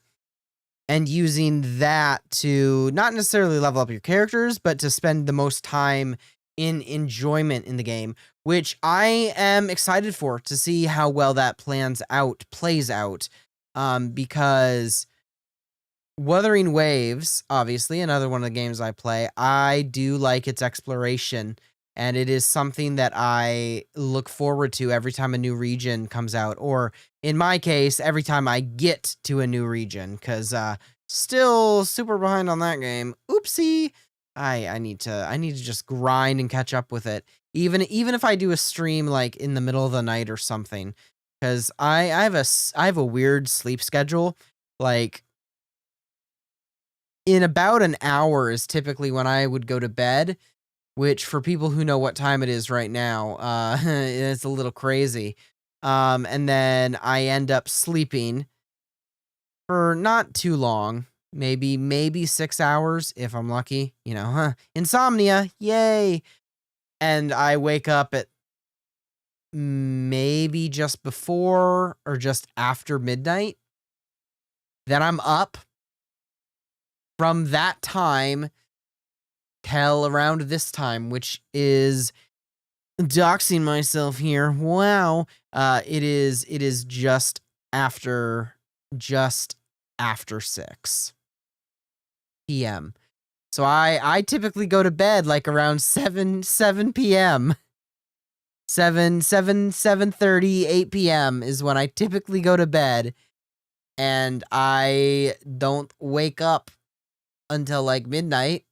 and using that to not necessarily level up your characters, but to spend the most time in enjoyment in the game, which I am excited for, to see how well that plays out. Because Wuthering Waves, obviously, another one of the games I play, I do like its exploration, and it is something that I look forward to every time a new region comes out, or in my case, every time I get to a new region, because still super behind on that game. Oopsie. I need to just grind and catch up with it. Even if I do a stream like in the middle of the night or something, because I have a weird sleep schedule. Like, in about an hour is typically when I would go to bed, which for people who know what time it is right now, it's a little crazy. And then I end up sleeping for not too long. Maybe 6 hours if I'm lucky, you know, insomnia, yay. And I wake up at maybe just before or just after midnight. Then I'm up from that time till around this time, which is doxing myself here. Wow. It is just after 6 p.m. So I typically go to bed like around 7 p.m. 7:30, 8 p.m. is when I typically go to bed, and I don't wake up until like midnight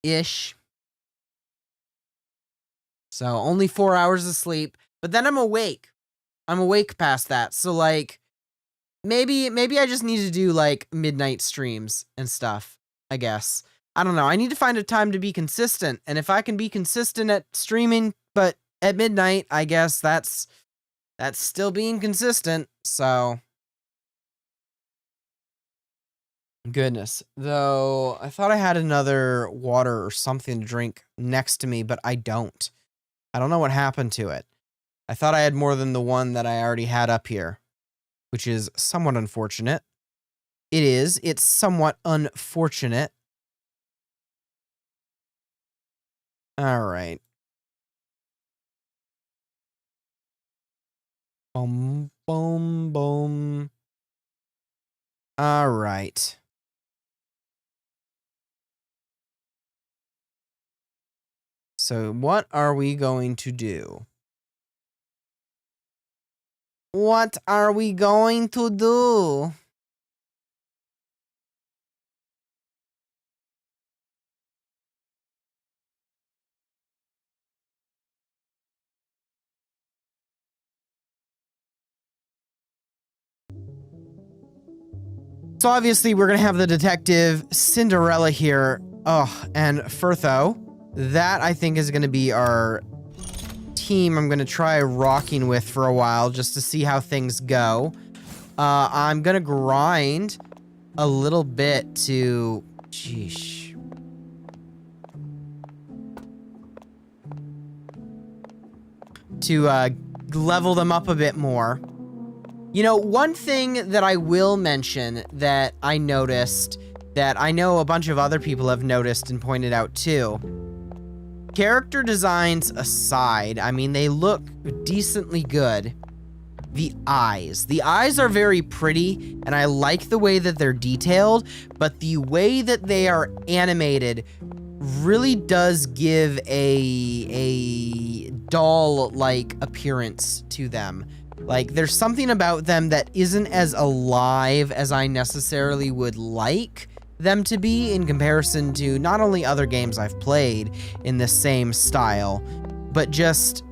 ish. So only 4 hours of sleep, but then I'm awake. I'm awake past that. So like maybe I just need to do like midnight streams and stuff, I guess. I don't know. I need to find a time to be consistent. And if I can be consistent at streaming, but at midnight, I guess that's still being consistent. So goodness. Though I thought I had another water or something to drink next to me, but I don't. I don't know what happened to it. I thought I had more than the one that I already had up here, which is somewhat unfortunate. It's somewhat unfortunate. All right. Boom, boom, boom. All right. So what are we going to do? What are we going to do? So obviously we're going to have the detective Cinderella here. Oh, and Furtho. That I think is going to be our team I'm going to try rocking with for a while just to see how things go. I'm going to grind a little bit to... Sheesh. To level them up a bit more. You know, one thing that I will mention that I noticed, that I know a bunch of other people have noticed and pointed out too, character designs aside, I mean, they look decently good. The eyes are very pretty, and I like the way that they're detailed, but the way that they are animated really does give a doll-like appearance to them. Like, there's something about them that isn't as alive as I necessarily would like them to be in comparison to not only other games I've played in the same style, but just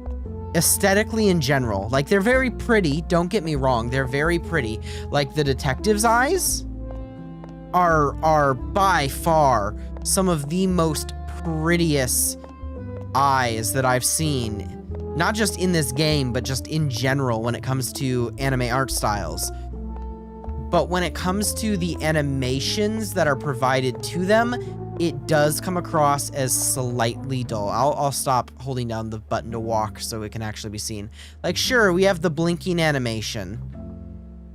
aesthetically in general. Like, they're very pretty, don't get me wrong, they're very pretty. Like, the detective's eyes are by far some of the most prettiest eyes that I've seen, not just in this game, but just in general when it comes to anime art styles. But when it comes to the animations that are provided to them, it does come across as slightly dull. I'll stop holding down the button to walk so it can actually be seen. Like, sure, we have the blinking animation,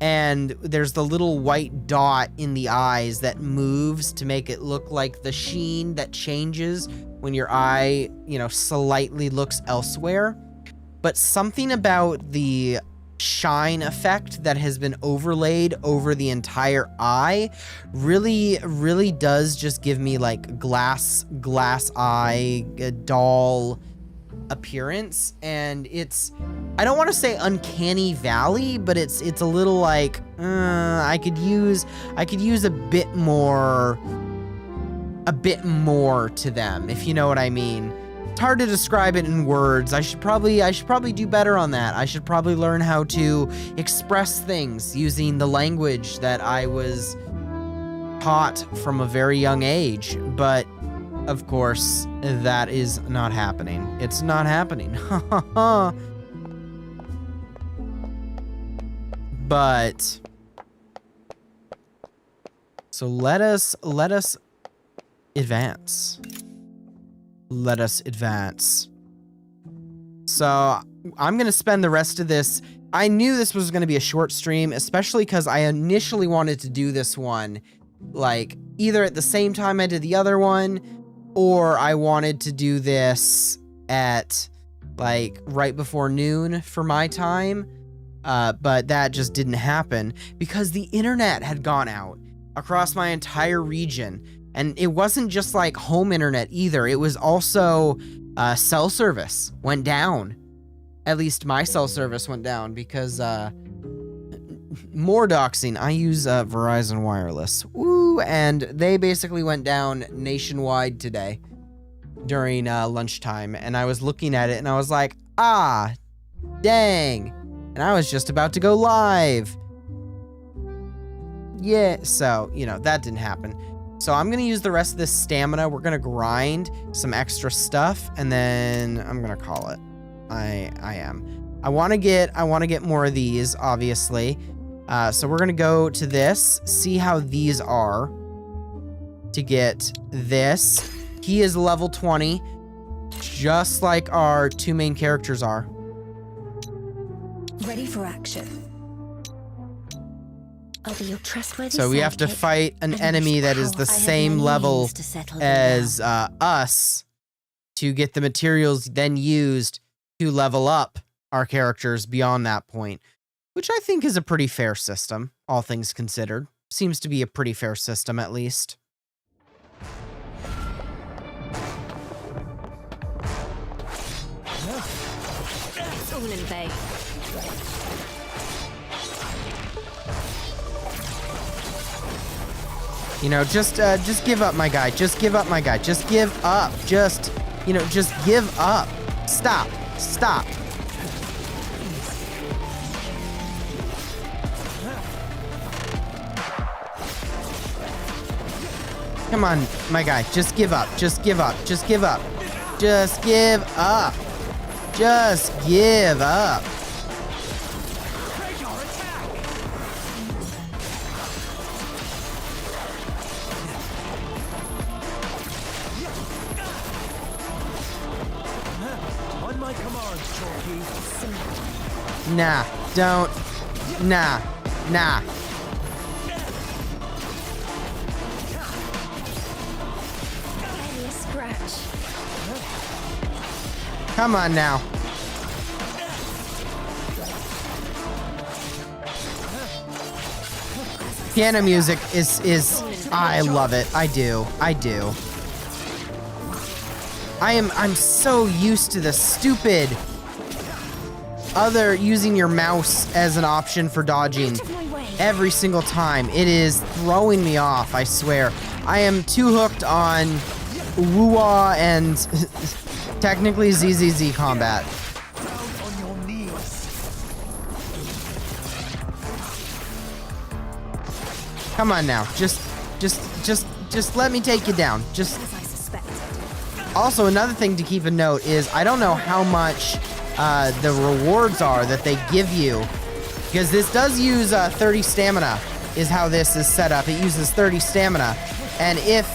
and there's the little white dot in the eyes that moves to make it look like the sheen that changes when your eye, you know, slightly looks elsewhere. But something about the shine effect that has been overlaid over the entire eye really does just give me like glass eye doll appearance. And it's, I don't want to say uncanny valley, but it's a little like I could use a bit more to them, if you know what I mean. It's hard to describe it in words. I should probably do better on that. I should probably learn how to express things using the language that I was taught from a very young age. But of course, that is not happening. It's not happening. But so let us advance. Let us advance. So I'm going to spend the rest of this. I knew this was going to be a short stream, especially because I initially wanted to do this one like either at the same time I did the other one, or I wanted to do this at like right before noon for my time. But that just didn't happen because the internet had gone out across my entire region. And it wasn't just like home internet either. It was also cell service went down. At least my cell service went down because more doxing. I use Verizon Wireless. Woo! And they basically went down nationwide today during lunchtime. And I was looking at it and I was like, ah, dang. And I was just about to go live. Yeah, so, you know, that didn't happen. So I'm going to use the rest of this stamina. We're going to grind some extra stuff, and then I'm going to call it. I am. I want to get more of these, obviously. So we're going to go to this, see how these are to get this. He is level 20, just like our two main characters are. Ready for action. I'll be your trustworthy So we have to fight an enemy that is the same level as us to get the materials then used to level up our characters beyond that point, which I think is a pretty fair system, all things considered. Seems to be a pretty fair system, at least. It's all in vain. You know, just give up, my guy. Just give up, my guy. Just give up. Just, you know, just give up. Stop. Stop. Come on, my guy. Just give up. Just give up. Just give up. Just give up. Just give up. On my command, Chalky. Nah, don't. Nah, nah. Barely a scratch. Come on now. Piano music is I love it. I do. I'm so used to the stupid other using your mouse as an option for dodging every single time. It is throwing me off, I swear. I am too hooked on Wuwa and technically ZZZ combat. On your knees. Come on now. Just let me take you down. Just As I suspected. also another thing to keep a note is I don't know how much the rewards are that they give you, because this does use 30 stamina is how this is set up. It uses 30 stamina, and if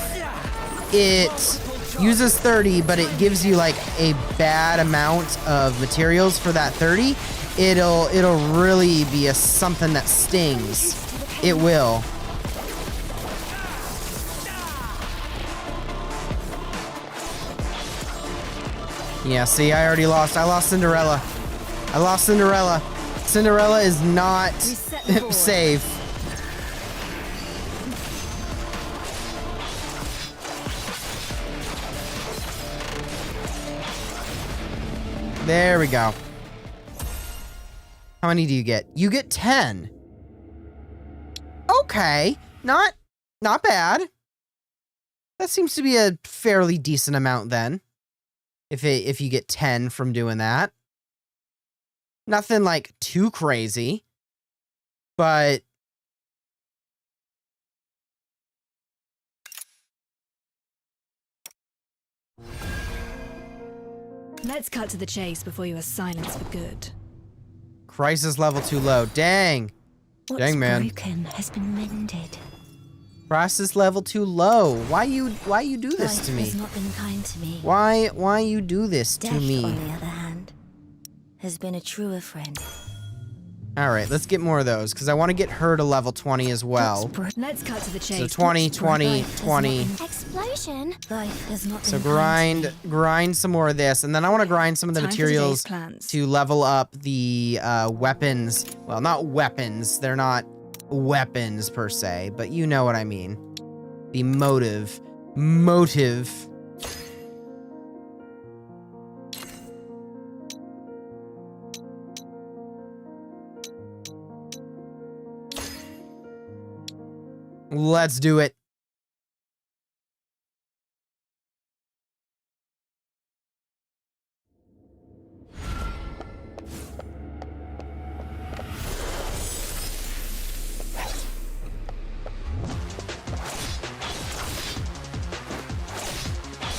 it uses 30 but it gives you like a bad amount of materials for that 30, it'll really be something that stings. It will. Yeah, see, I already lost. I lost Cinderella. Cinderella is not safe. There we go. How many do you get? You get 10. Okay. Not bad. That seems to be a fairly decent amount then. If you get 10 from doing that. Nothing like too crazy. But Let's cut to the chase before you are silenced for good. crisis level too low. Dang. What's Dang, man. broken has been mended. Crisis level too low. Why you do this Life to me? has not been kind to me. Why you do this to Death, me? on the other hand, has been a truer friend. All right, let's get more of those because I want to get her to level 20 as well. Let's cut to the chase. So 20, 20, Life has not 20. been- Explosion? Life has not So been kind to me. grind some more of this, and then I want to grind some of the Time for materials today's plans. to level up the weapons. Well, not weapons. They're not weapons per se, but you know what I mean. The motive. Let's do it.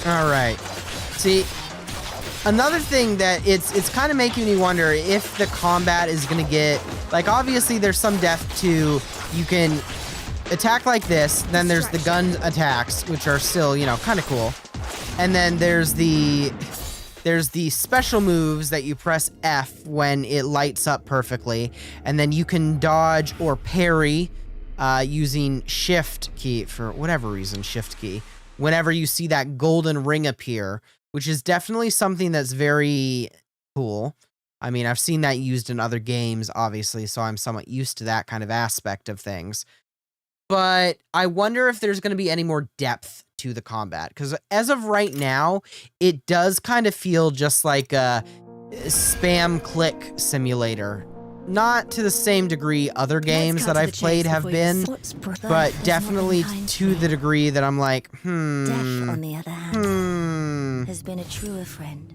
All right. See, another thing that it's kind of making me wonder if the combat is going to get, like, obviously there's some depth to, you can attack like this, then there's the gun attacks, which are still, you know, kind of cool. And then there's the special moves that you press F when it lights up perfectly, and then you can dodge or parry using shift key for whatever reason, shift key. Whenever you see that golden ring appear, which is definitely something that's very cool. I mean, I've seen that used in other games, obviously, so I'm somewhat used to that kind of aspect of things. But I wonder if there's going to be any more depth to the combat, because as of right now, it does kind of feel just like a spam click simulator. Not to the same degree other games that I've played have been, but definitely to the degree that I'm like, Death, on the other hand, has been a truer friend.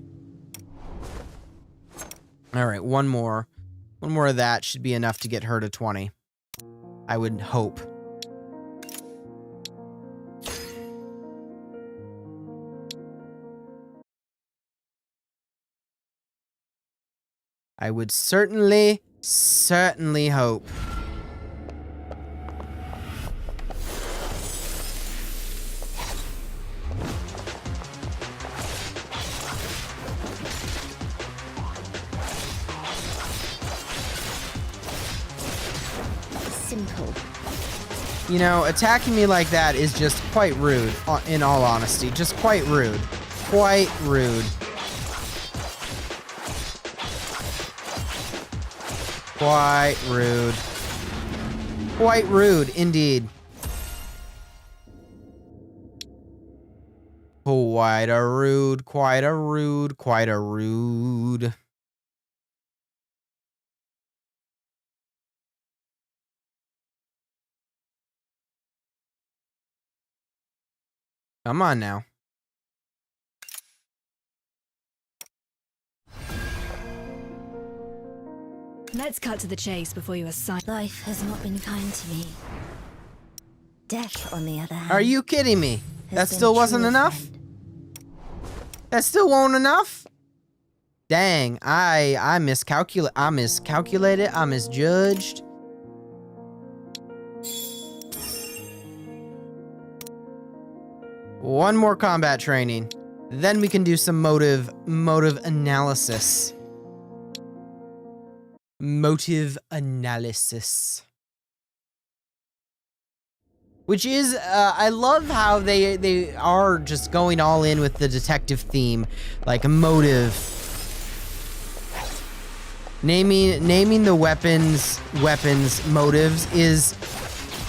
All right, one more. One more of that should be enough to get her to 20. I would hope. I would certainly hope. Simple. You know, attacking me like that is just quite rude, in all honesty. Just quite rude. Quite rude. Quite rude. Quite rude, indeed. Quite a rude, quite a rude, quite a rude. Come on now. Let's cut to the chase before you assign. Life has not been kind to me. Death, on the other hand. Are you kidding me? has That been still a wasn't true enough? friend. That still won't enough? Dang, I miscalculated. I misjudged. One more combat training. Then we can do some motive analysis. Motive analysis. Which is, I love how they are just going all in with the detective theme, like motive. Naming the weapons motives is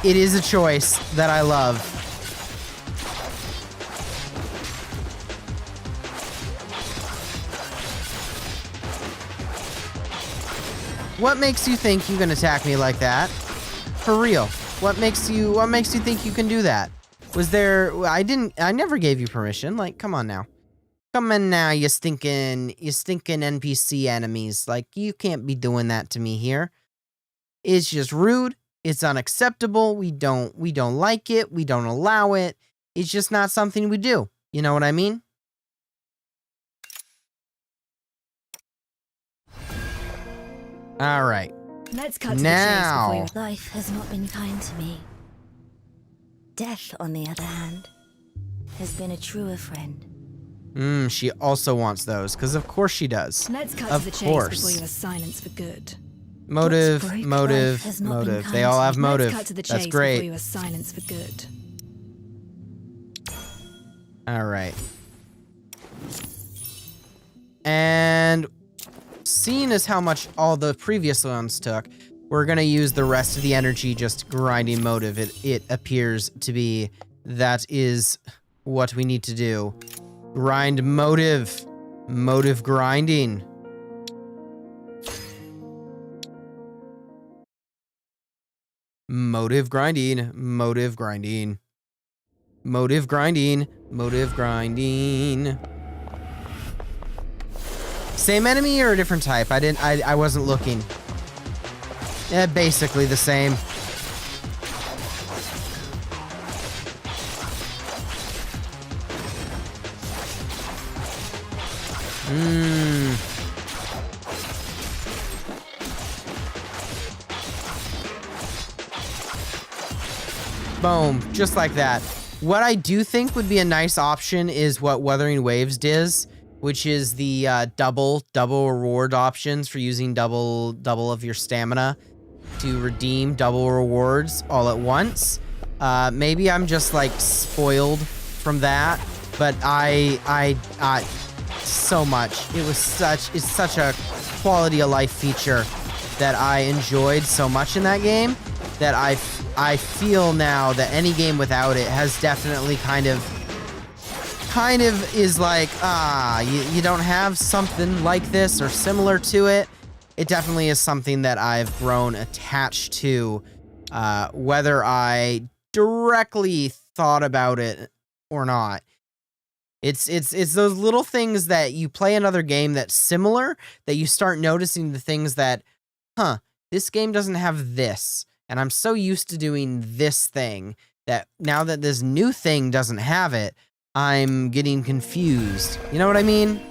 a choice that I love. What makes you think you can attack me like that? For real. What makes you think you can do that? Was there, I never gave you permission. Like, come on now. Come on now, you stinking NPC enemies. Like, you can't be doing that to me here. It's just rude. It's unacceptable. We don't like it. We don't allow it. It's just not something we do. You know what I mean? All right. Let's cut to Now. the chase before you. Life has not been kind to me. Death, on the other hand, has been a truer friend. She also wants those, because of course she does. Let's cut Of to the chase course. before you are silenced for good. Motive, What's break? motive, Life has not been motive. kind They all to have me. motive. Let's cut to the chase That's before great. you are silenced for good. All right. And seeing as how much all the previous ones took, we're going to use the rest of the energy just grinding motive. It appears to be that is what we need to do. Grind motive. Motive grinding. Motive grinding. Motive grinding. Motive grinding. Motive grinding. Same enemy or a different type? I wasn't looking. Yeah, basically the same. Boom, just like that. What I do think would be a nice option is what Wuthering Waves does, which is the double reward options for using double of your stamina to redeem double rewards all at once. Maybe I'm just like spoiled from that, but I so much. It's such a quality of life feature that I enjoyed so much in that game that I feel now that any game without it has definitely kind of is like, you don't have something like this or similar to it. It definitely is something that I've grown attached to, whether I directly thought about it or not. It's those little things that you play another game that's similar, that you start noticing the things that, this game doesn't have this. And I'm so used to doing this thing that now that this new thing doesn't have it, I'm getting confused. You know what I mean?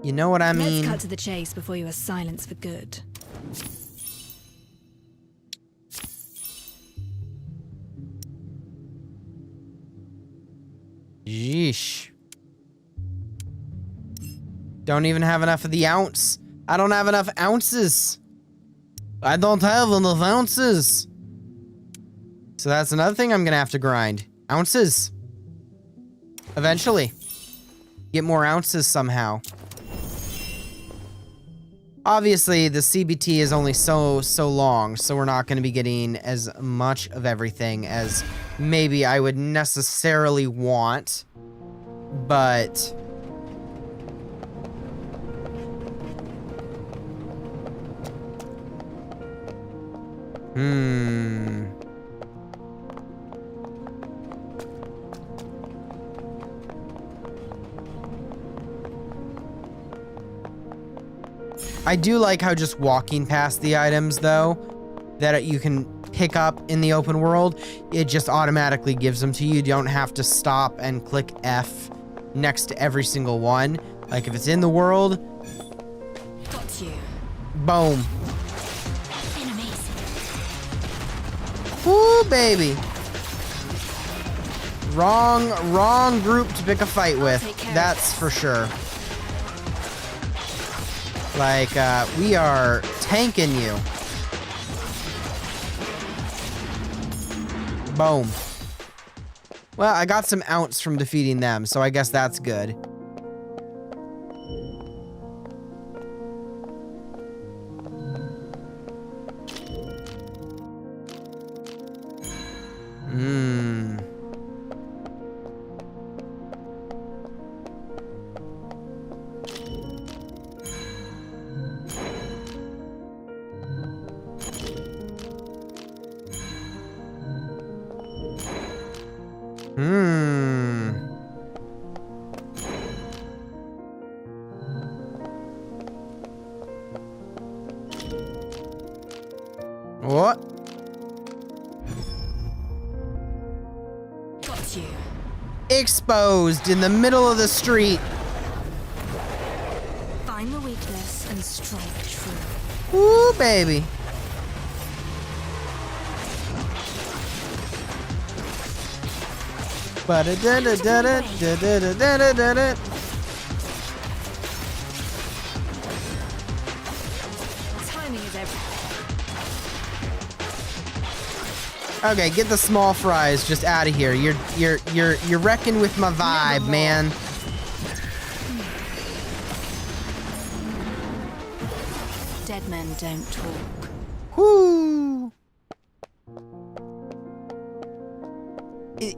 You know what I mean? Let's cut to the chase before you are silenced for good. Yeesh. Don't even have enough of the ounce. I don't have enough ounces. I don't have enough ounces. So that's another thing I'm gonna have to grind. Ounces. Eventually. Get more ounces somehow. Obviously, the CBT is only so long, so we're not going to be getting as much of everything as maybe I would necessarily want. But I do like how just walking past the items, though, that you can pick up in the open world, it just automatically gives them to you. You don't have to stop and click F next to every single one. Like, if it's in the world, Got you. boom. Been amazing. Woo, baby. Wrong group to pick a fight with. That's for sure. Like, we are tanking you. Boom. Well, I got some ounce from defeating them, so I guess that's good. What? Got you. Exposed in the middle of the street. Find the weakness and strike true. Ooh, baby. Ba-da-da-da-da-da-da-da-da-da-da. Timing is everything. Okay, get the small fries just out of here. You're wrecking with my vibe, man. Dead men don't talk. Whoo!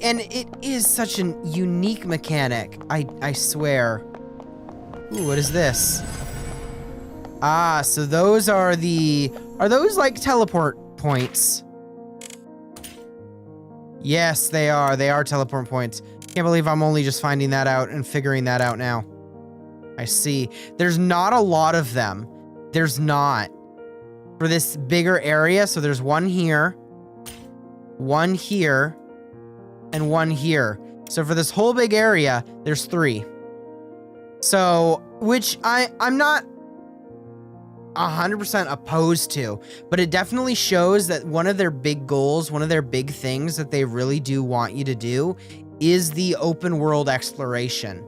And it is such a unique mechanic. I swear. Ooh, what is this? Ah, so those are those like teleport points? Yes, they are. They are teleport points. Can't believe I'm only just finding that out and figuring that out now. I see. There's not a lot of them. There's not. For this bigger area, so there's one here, and one here. So for this whole big area, there's 3. So, which I'm not 100% opposed to, but it definitely shows that one of their big goals, one of their big things that they really do want you to do is the open world exploration.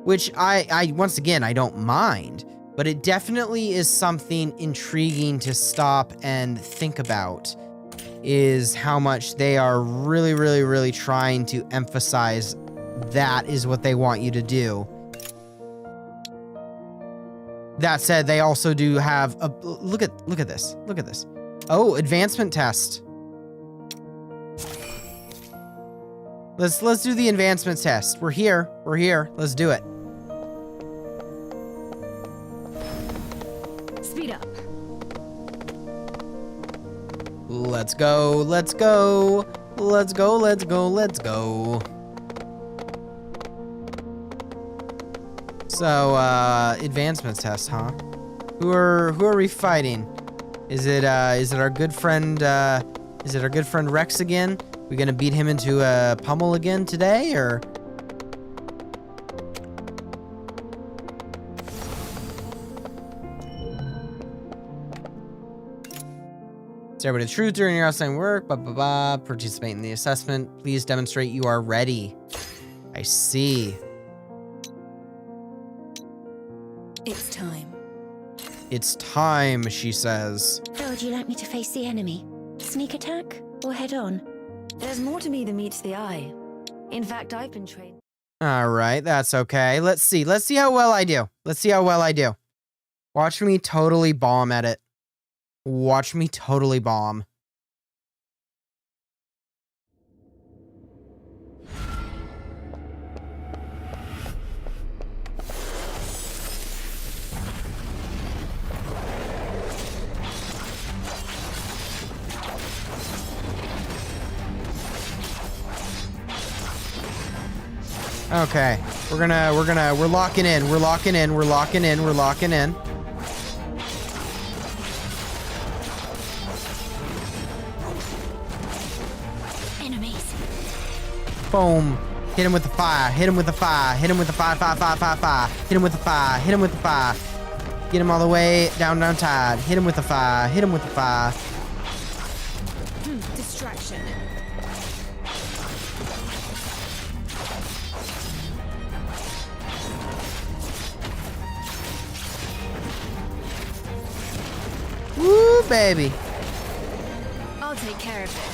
Which I once again, I don't mind, but it definitely is something intriguing to stop and think about, is how much they are really, really, really trying to emphasize that is what they want you to do. That said, they also do have a look at this. Look at this. Oh, advancement test. Let's do the advancement test. We're here. Let's do it. Speed up. Let's go. So, advancement test, huh? Who are we fighting? Is it our good friend Rex again? We gonna beat him into a pummel again today, or? everybody the truth during your outstanding work. Blah, blah, blah. Participate in the assessment. Please demonstrate you are ready. I see. It's time. It's time, she says. How would you like me to face the enemy? Sneak attack or head on? There's more to me than meets the eye. In fact, I've been trained. All right, that's okay. Let's see. Let's see how well I do. Let's see how well I do. Watch me totally bomb at it. Watch me totally bomb. Okay, we're locking in, we're locking in, we're locking in, we're locking in. Enemies. Boom. Hit him with the fire, hit him with the fire, hit him with the fire, fire, fire, fire, fire. Hit him with the fire, hit him with the fire. Get him all the way down, down tide. Hit him with the fire, hit him with the fire. Distraction. Woo, baby. I'll take care of this.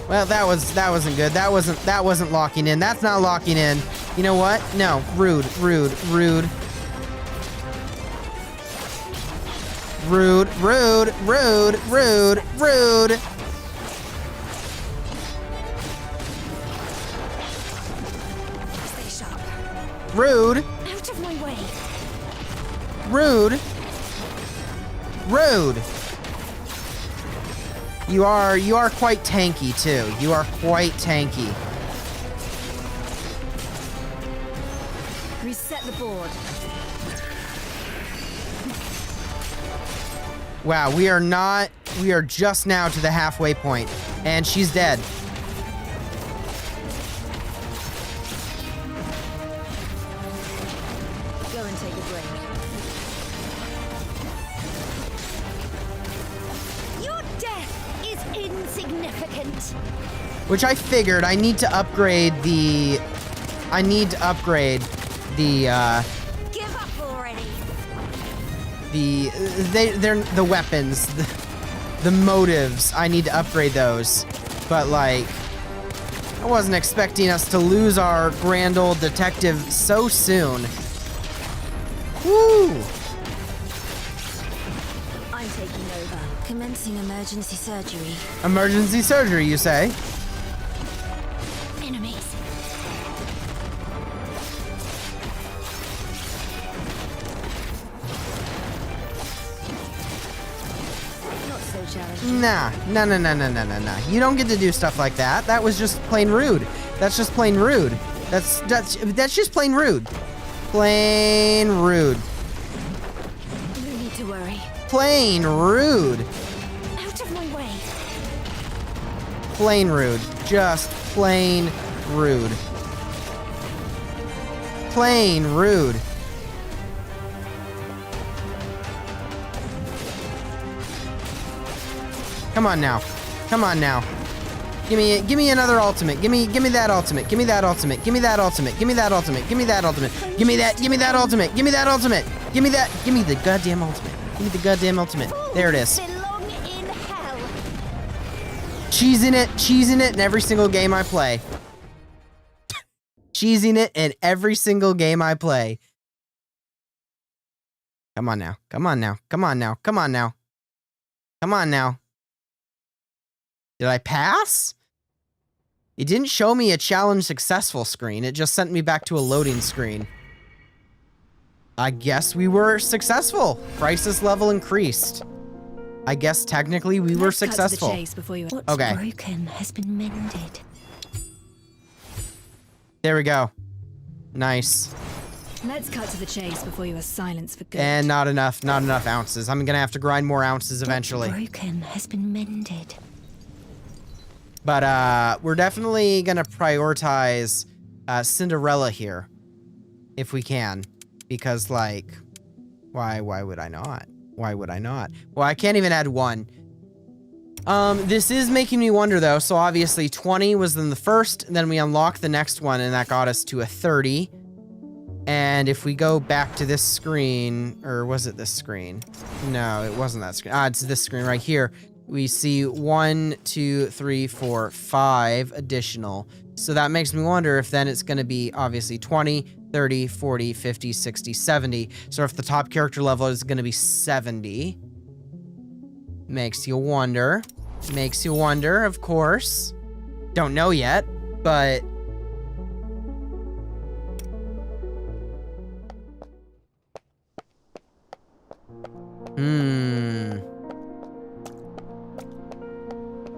Well, that wasn't good. That wasn't locking in. That's not locking in. You know what? No. Rude, rude, rude. Rude, rude, rude, rude, rude. Stay sharp. Rude, Out of my way. rude, rude. You are quite tanky too. You are quite tanky. Reset the board. Wow, we are just now to the halfway point, and she's dead. Go and take a break. Your death is insignificant. Which I figured I need to upgrade the Give up already. the weapons, the motives. I need to upgrade those. But like, I wasn't expecting us to lose our grand old detective so soon. Woo! I'm taking over. Commencing emergency surgery. Emergency surgery, you say? Enemies. Not so challenging. Nah. You don't get to do stuff like that. That was just plain rude. That's just plain rude. That's just plain rude. Plain rude. No need to worry. Plain rude. Out of my way. Plain rude. Just plain rude. Plain rude. Come on now. Come on now. Give me another ultimate. Give me that ultimate. Give me that ultimate. Give me that ultimate. Give me that ultimate. Give me that ultimate. Give me that ultimate. Give me that ultimate. Give me the goddamn ultimate. Give me the goddamn ultimate. There it is. Belong in hell. Cheesing it in every single game I play. Cheesing it in every single game I play. Come on now. Come on now. Come on now. Come on now. Come on now. Did I pass? It didn't show me a challenge successful screen. It just sent me back to a loading screen. I guess we were successful. Crisis level increased. I guess technically we were Let's cut to the successful. chase before you. What's Okay. broken has been mended. There we go. Nice. Let's cut to the chase before you are silenced for good. And not enough ounces. I'm gonna have to grind more ounces eventually. What's broken has been mended. But we're definitely gonna prioritize Cinderella here, if we can, because like, why would I not? Why would I not? Well, I can't even add 1. This is making me wonder, though. So obviously 20 was in the first, then we unlocked the next one, and that got us to a 30. And if we go back to this screen, or was it this screen? No, it wasn't that screen. It's this screen right here. We see 1, 2, 3, 4, 5 additional. So that makes me wonder if then it's going to be obviously 20, 30, 40, 50, 60, 70. So if the top character level is going to be 70, makes you wonder. Makes you wonder, of course. Don't know yet, but...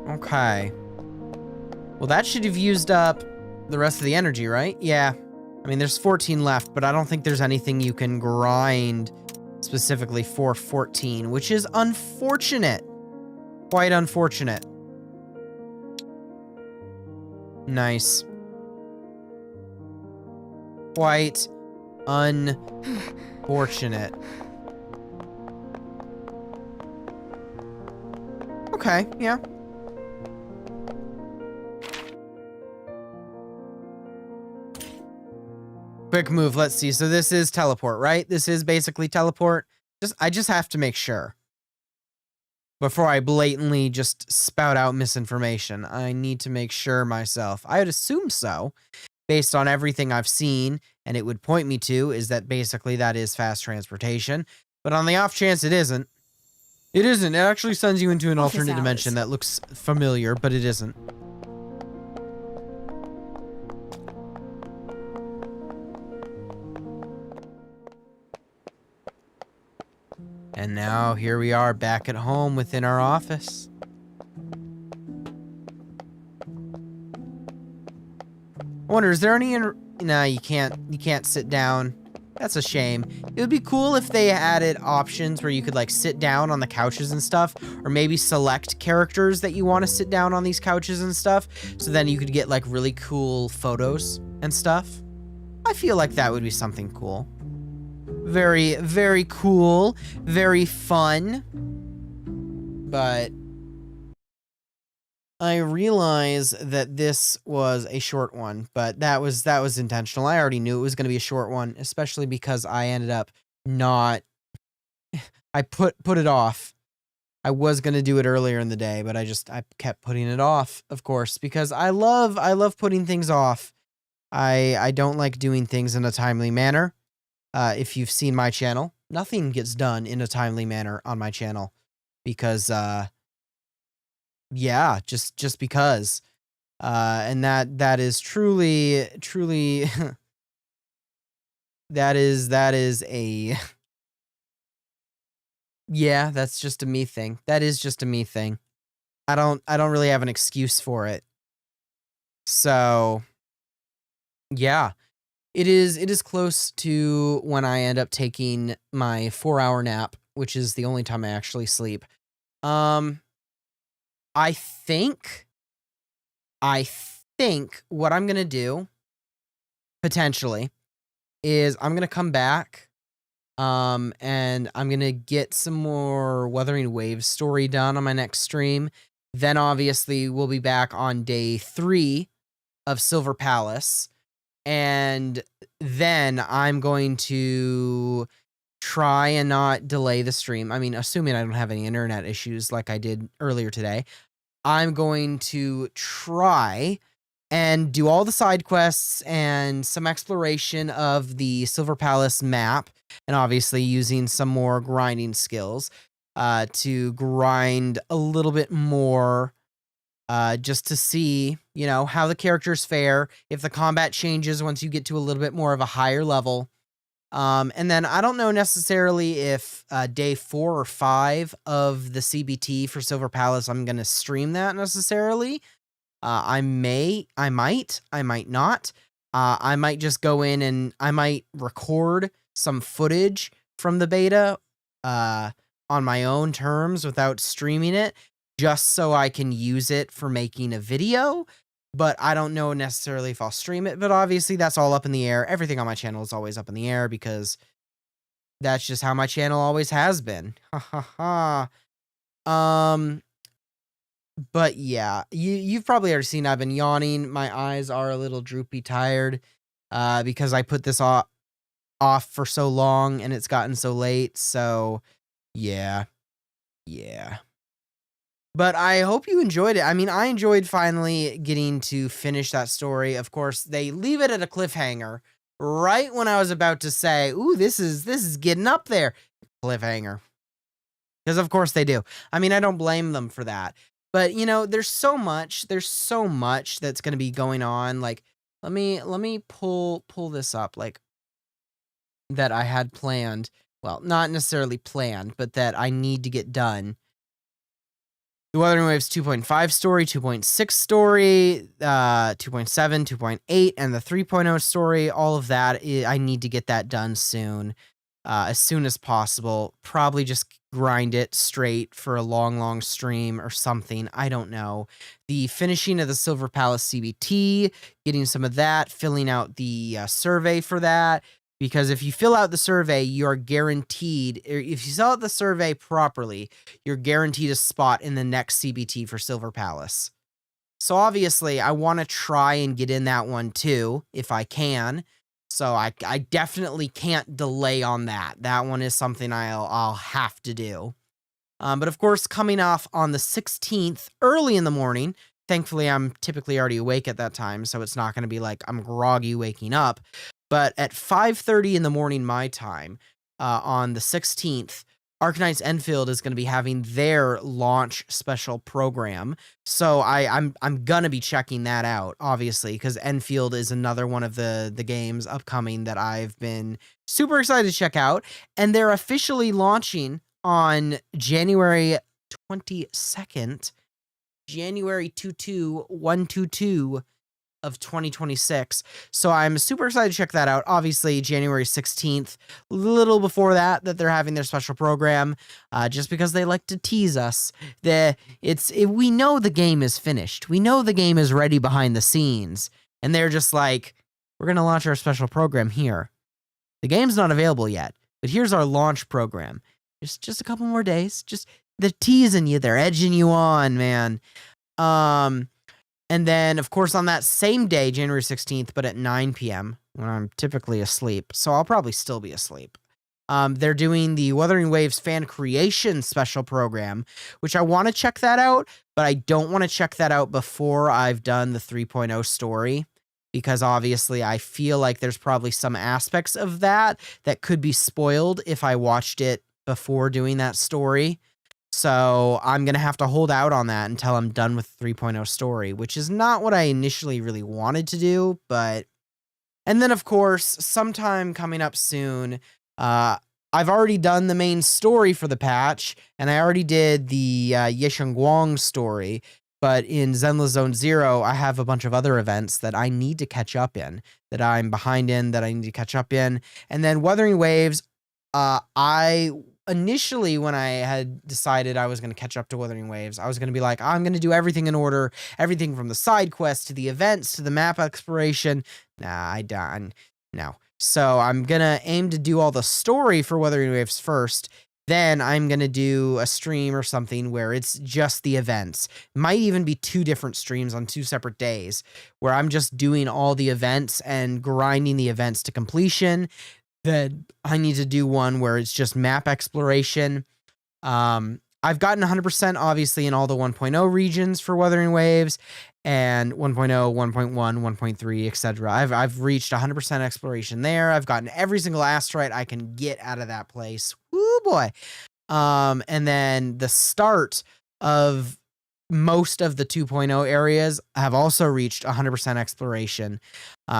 Okay. Well, that should have used up the rest of the energy, right? Yeah. I mean, there's 14 left, but I don't think there's anything you can grind specifically for 14, which is unfortunate. Quite unfortunate. Nice. Quite unfortunate. Okay, yeah. Quick move, let's see. So this is teleport, right? This is basically teleport. I just have to make sure. Before I blatantly just spout out misinformation, I need to make sure myself. I would assume so, based on everything I've seen, and it would point me to is that basically that is fast transportation. But on the off chance it isn't. It isn't. It actually sends you into an alternate dimension that looks familiar, but it isn't. And now here we are back at home within our office. I wonder, is there any... No, you can't sit down. That's a shame. It would be cool if they added options where you could like sit down on the couches and stuff, or maybe select characters that you want to sit down on these couches and stuff, so then you could get like really cool photos and stuff. I feel like that would be something cool. Very, very cool. Very fun. But I realize that this was a short one, but that was intentional. I already knew it was going to be a short one, especially because I ended up not... I put it off. I was going to do it earlier in the day, but I kept putting it off, of course, because I love putting things off. I don't like doing things in a timely manner. If you've seen my channel, nothing gets done in a timely manner on my channel because, yeah, just because, and that is truly, that is a, yeah, that's just a me thing. That is just a me thing. I don't really have an excuse for it. So, yeah. It is close to when I end up taking my 4-hour nap, which is the only time I actually sleep. I think what I'm going to do, potentially, is I'm going to come back, and I'm going to get some more Wuthering Waves story done on my next stream. Then, obviously, we'll be back on day 3 of Silver Palace. And then I'm going to try and not delay the stream. I mean, assuming I don't have any internet issues like I did earlier today. I'm going to try and do all the side quests and some exploration of the Silver Palace map, and obviously using some more grinding skills to grind a little bit more. Just to see, you know, how the characters fare, if the combat changes once you get to a little bit more of a higher level. And then I don't know necessarily if day 4 or 5 of the CBT for Silver Palace, I'm going to stream that necessarily. I might not. I might just go in and I might record some footage from the beta on my own terms without streaming it, just so I can use it for making a video, but I don't know necessarily if I'll stream it, but obviously that's all up in the air. Everything on my channel is always up in the air because That's just how my channel always has been. Ha ha ha. But yeah, you've probably already seen I've been yawning. My eyes are a little droopy, tired, because I put this off for so long and it's gotten so late. So yeah. But I hope you enjoyed it. I mean, I enjoyed finally getting to finish that story. Of course, they leave it at a cliffhanger right when I was about to say, "Ooh, this is getting up there." Cliffhanger. Because of course they do. I mean, I don't blame them for that. But, there's so much that's going to be going on. Like, let me pull this up, like, that I had planned. Well, not necessarily planned, but that I need to get done. The Wuthering Waves 2.5 story, 2.6 story, 2.7, 2.8, and the 3.0 story, all of that, I need to get that done soon. As soon as possible. Probably just grind it straight for a long stream or something. I don't know. The finishing of the Silver Palace CBT, getting some of that, filling out the survey for that. Because if you fill out the survey, you're guaranteed, if you fill out the survey properly, you're guaranteed a spot in the next CBT for Silver Palace. So obviously, I want to try and get in that one too, if I can. So I definitely can't delay on that. That one is something I'll have to do. But of course, coming off on the 16th, early in the morning, thankfully I'm typically already awake at that time, so it's not going to be like I'm groggy waking up. But at 5:30 in the morning my time, on the 16th, Arknights Enfield is going to be having their launch special program. So I'm going to be checking that out, obviously, because Enfield is another one of the games upcoming that I've been super excited to check out. And they're officially launching on January 22nd, January 122 of 2026. So I'm super excited to check that out. Obviously, January 16th, a little before that they're having their special program, just because they like to tease us. We know the game is finished. We know the game is ready behind the scenes. And they're just like, we're going to launch our special program here. The game's not available yet, but here's our launch program. Just a couple more days. Just they're teasing you. They're edging you on, man. And then, of course, on that same day, January 16th, but at 9 p.m., when I'm typically asleep, so I'll probably still be asleep, they're doing the Wuthering Waves fan creation special program, which I want to check that out, but I don't want to check that out before I've done the 3.0 story, because obviously I feel like there's probably some aspects of that could be spoiled if I watched it before doing that story. So I'm going to have to hold out on that until I'm done with the 3.0 story, which is not what I initially really wanted to do. But, and then of course, sometime coming up soon, I've already done the main story for the patch, and I already did the Yesheng Guang story. But in Zenless Zone Zero, I have a bunch of other events that I need to catch up in, that I'm behind in, that I need to catch up in. And then Wuthering Waves, initially, when I had decided I was going to catch up to Wuthering Waves, I was going to be like, I'm going to do everything in order, everything from the side quests to the events to the map exploration. No. So I'm going to aim to do all the story for Wuthering Waves first. Then I'm going to do a stream or something where it's just the events. It might even be 2 different streams on 2 separate days where I'm just doing all the events and grinding the events to completion. Then I need to do one where it's just map exploration. I've gotten 100% obviously in all the 1.0 regions for Wuthering Waves, and 1.0, 1.1, 1.3, etc. I've reached 100% exploration there. I've gotten every single asteroid I can get out of that place. Woo boy. And then the start of most of the 2.0 areas have also reached 100% exploration.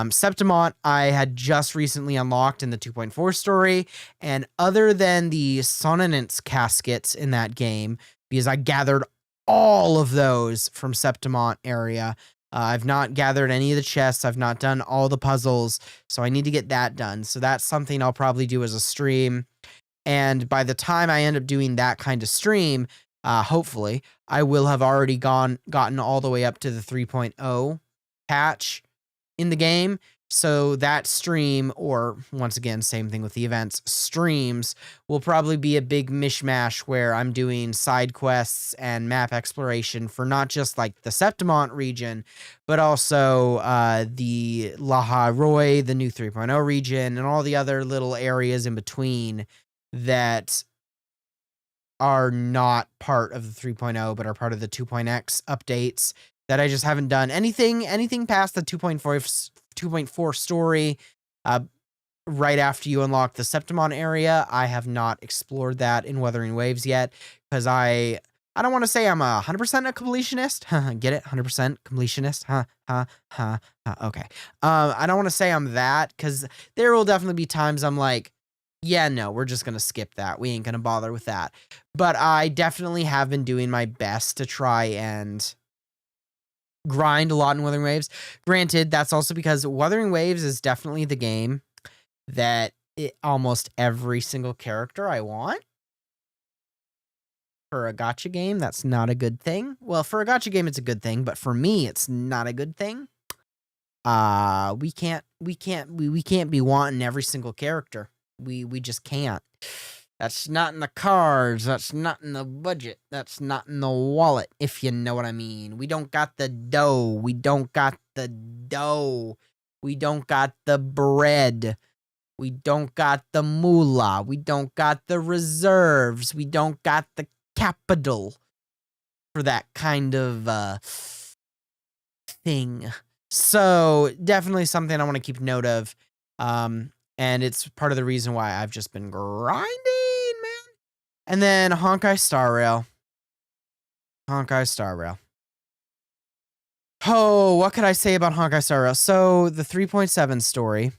Septimont, I had just recently unlocked in the 2.4 story, and other than the Sononance caskets in that game, because I gathered all of those from Septimont area, I've not gathered any of the chests, I've not done all the puzzles, so I need to get that done. So that's something I'll probably do as a stream, and by the time I end up doing that kind of stream, hopefully, I will have already gotten all the way up to the 3.0 patch in the game, So that stream, or once again, same thing with the events, streams will probably be a big mishmash where I'm doing side quests and map exploration for not just like the Septimont region, but also the Laha Roy, the new 3.0 region, and all the other little areas in between that are not part of the 3.0, but are part of the 2.x updates that I just haven't done. Anything past the 2.4 story, right after you unlock the Septimon area, I have not explored that in Wuthering Waves yet, because I don't want to say I'm 100% a completionist. Get it? 100% completionist? Okay. I don't want to say I'm that, because there will definitely be times I'm like, yeah, no, we're just going to skip that. We ain't going to bother with that. But I definitely have been doing my best to try and grind a lot in Wuthering Waves. Granted, that's also because Wuthering Waves is definitely the game that almost every single character I want. For a gacha game, that's not a good thing. Well, for a gacha game, it's a good thing, but for me, it's not a good thing. We can't be wanting every single character. We just can't. That's not in the cards. That's not in the budget. That's not in the wallet, if you know what I mean. We don't got the dough. We don't got the dough. We don't got the bread. We don't got the moolah. We don't got the reserves. We don't got the capital for that kind of thing. So definitely something I want to keep note of. And it's part of the reason why I've just been grinding, man. And then Honkai Star Rail. Honkai Star Rail. Oh, what could I say about Honkai Star Rail? So the 3.7 story.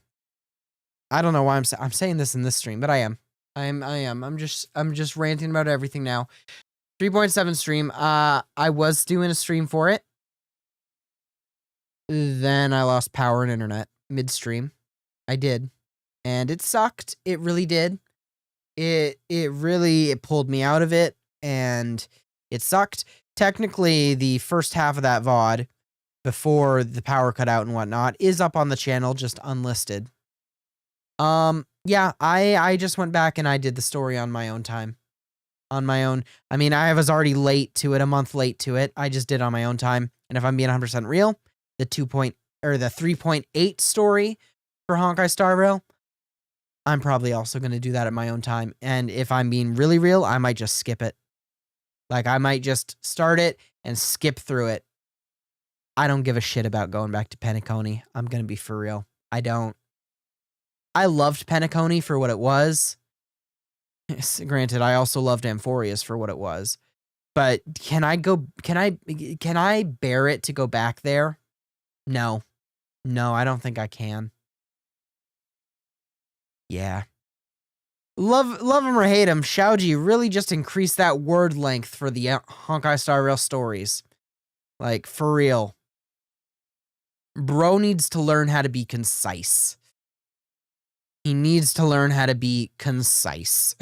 I don't know why I'm saying this in this stream, but I am. I'm just ranting about everything now. 3.7 stream. I was doing a stream for it. Then I lost power and internet midstream. I did. And it sucked. It really did. It pulled me out of it, and it sucked. Technically, the first half of that VOD, before the power cut out and whatnot, is up on the channel, just unlisted. Yeah, I just went back and I did the story on my own time. On my own. I mean, I was already late to it, a month late to it. I just did on my own time. And if I'm being 100% real, the 3.8 story for Honkai Star Rail, I'm probably also going to do that at my own time. And if I'm being really real, I might just skip it. Like, I might just start it and skip through it. I don't give a shit about going back to Penacony. I'm going to be for real. I don't. I loved Penacony for what it was. Granted, I also loved Amphorius for what it was. But can I bear it to go back there? No. No, I don't think I can. Yeah. Love him or hate him, Shaoji really just increased that word length for the Honkai Star Rail stories. Like, for real. Bro needs to learn how to be concise. He needs to learn how to be concise.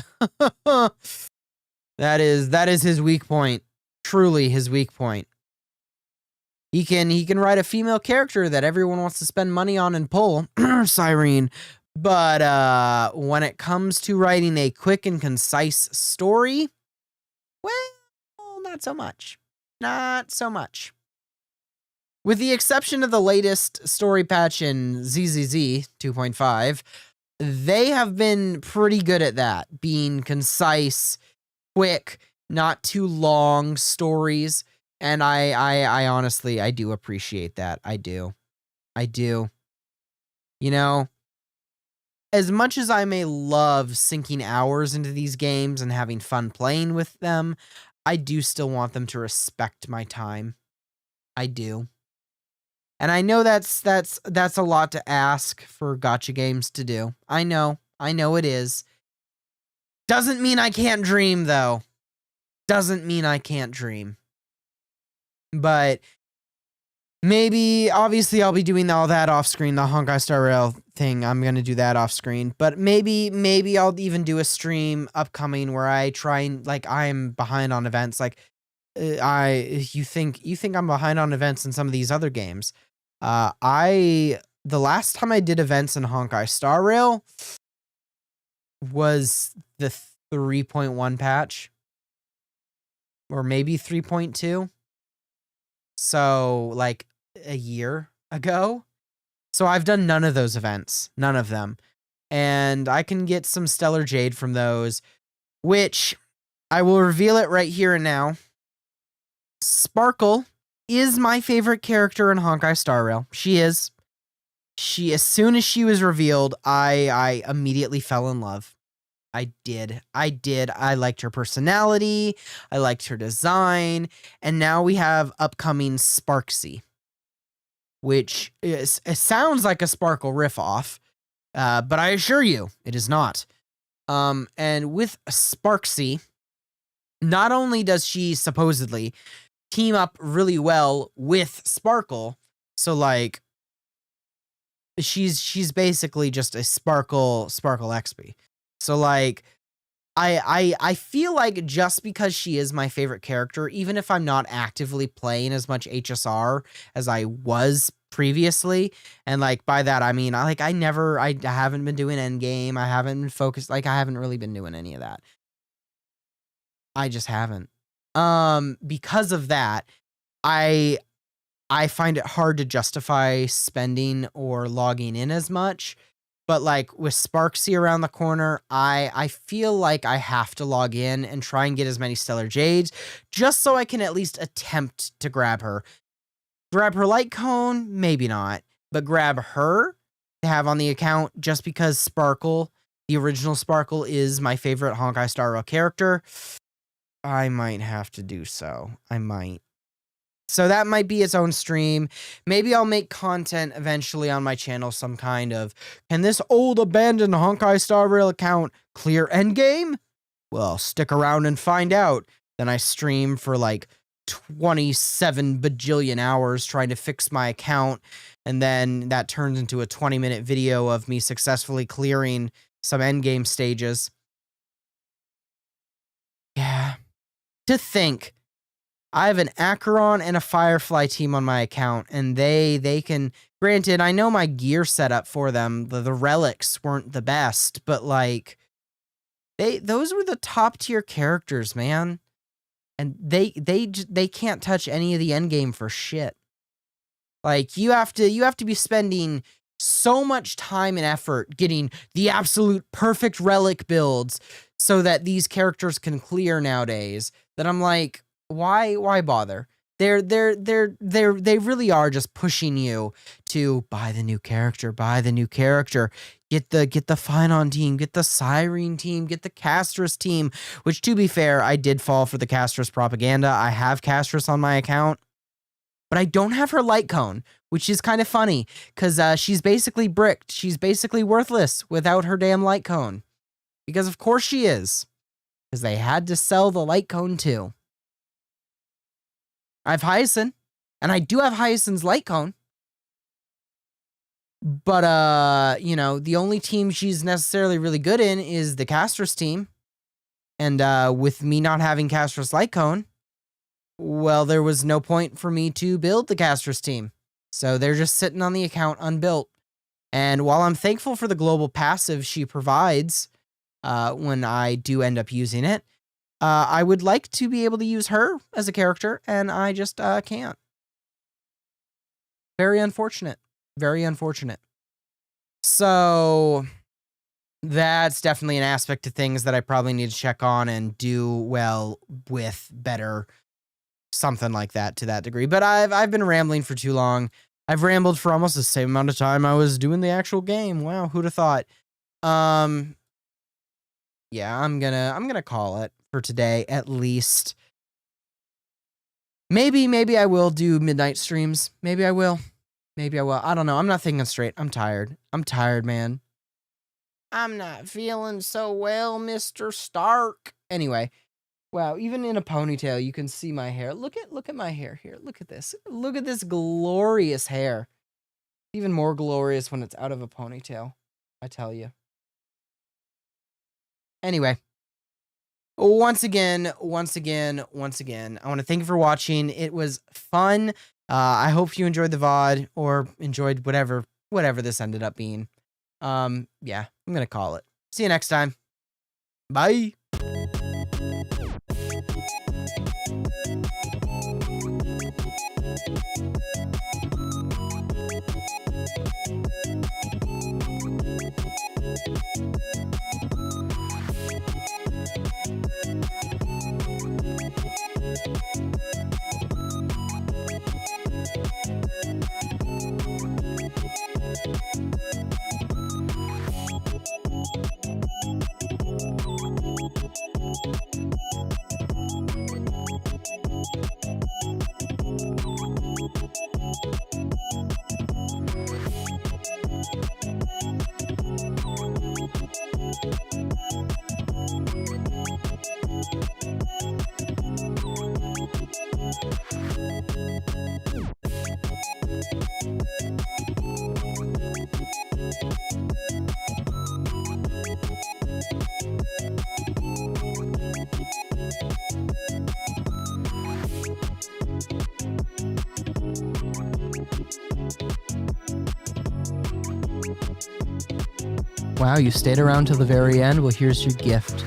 That is his weak point. Truly his weak point. He can write a female character that everyone wants to spend money on and pull, Cyrene. But when it comes to writing a quick and concise story, well, not so much. Not so much. With the exception of the latest story patch in ZZZ 2.5, they have been pretty good at that, being concise, quick, not too long stories, and I honestly, I do appreciate that. I do. You know, as much as I may love sinking hours into these games and having fun playing with them, I do still want them to respect my time. I do. And I know that's a lot to ask for gacha games to do. I know it is. Doesn't mean I can't dream, though. Doesn't mean I can't dream. But maybe, obviously, I'll be doing all that off screen, the Honkai Star Rail thing. I'm going to do that off screen. But maybe I'll even do a stream upcoming where I try and, like, I'm behind on events. Like, you think I'm behind on events in some of these other games. I the last time I did events in Honkai Star Rail was the 3.1 patch, or maybe 3.2. So like a year ago. So I've done none of those events, none of them. And I can get some Stellar Jade from those, which I will reveal it right here and now. Sparkle is my favorite character in Honkai Star Rail. She is. As soon as she was revealed, I immediately fell in love. I did. I liked her personality. I liked her design. And now we have upcoming Sparksy, which it sounds like a Sparkle riff-off, but I assure you, it is not. And with Sparksy, not only does she supposedly team up really well with Sparkle, so like she's basically just a Sparkle XP. So like I feel like just because she is my favorite character, even if I'm not actively playing as much HSR as I was previously, and like by that I mean I haven't been doing endgame, I haven't been focused, like I haven't really been doing any of that. I just haven't. Because of that, I find it hard to justify spending or logging in as much. But like with Sparksy around the corner, I feel like I have to log in and try and get as many Stellar Jades just so I can at least attempt to grab her. Grab her light cone, maybe not, but grab her to have on the account just because Sparkle, the original Sparkle, is my favorite Honkai Star Rail character. I might have to do so. I might. So that might be its own stream. Maybe I'll make content eventually on my channel, some kind of, can this old abandoned Honkai Star Rail account clear endgame? Well, stick around and find out. Then I stream for like 27 bajillion hours trying to fix my account. And then that turns into a 20-minute video of me successfully clearing some endgame stages. Yeah. To think, I have an Acheron and a Firefly team on my account, and they can, granted, I know my gear setup for them, the relics weren't the best, but like, those were the top tier characters, man. And they can't touch any of the endgame for shit. Like, you have to be spending so much time and effort getting the absolute perfect relic builds so that these characters can clear nowadays, that I'm like, why bother? They really are just pushing you to buy the new character, get the Phynon team, get the Cyrene team, get the Castrus team, which to be fair, I did fall for the Castrus propaganda. I have Castrus on my account, but I don't have her light cone, which is kind of funny because she's basically bricked. She's basically worthless without her damn light cone, because of course she is, because they had to sell the light cone too. I have Hyacinth, and I do have Hyacinth's light cone. But, you know, the only team she's necessarily really good in is the Castrus team. And with me not having Castrus light cone, well, there was no point for me to build the Castrus team. So they're just sitting on the account unbuilt. And while I'm thankful for the global passive she provides when I do end up using it, I would like to be able to use her as a character, and I just can't. Very unfortunate. Very unfortunate. So that's definitely an aspect of things that I probably need to check on and do well with better, something like that to that degree. But I've been rambling for too long. I've rambled for almost the same amount of time I was doing the actual game. Wow, who'd have thought? Yeah, I'm gonna call it for today, at least. Maybe I will do midnight streams. Maybe I will. I don't know. I'm not thinking straight. I'm tired, man. I'm not feeling so well, Mr. Stark. Anyway, wow, even in a ponytail, you can see my hair. Look at my hair here. Look at this. Look at this glorious hair. Even more glorious when it's out of a ponytail, I tell you. Anyway, once again, I want to thank you for watching. It was fun. I hope you enjoyed the VOD or enjoyed whatever whatever this ended up being. Yeah, I'm gonna call it. See you next time. Bye. Wow, you stayed around till the very end? Well, here's your gift.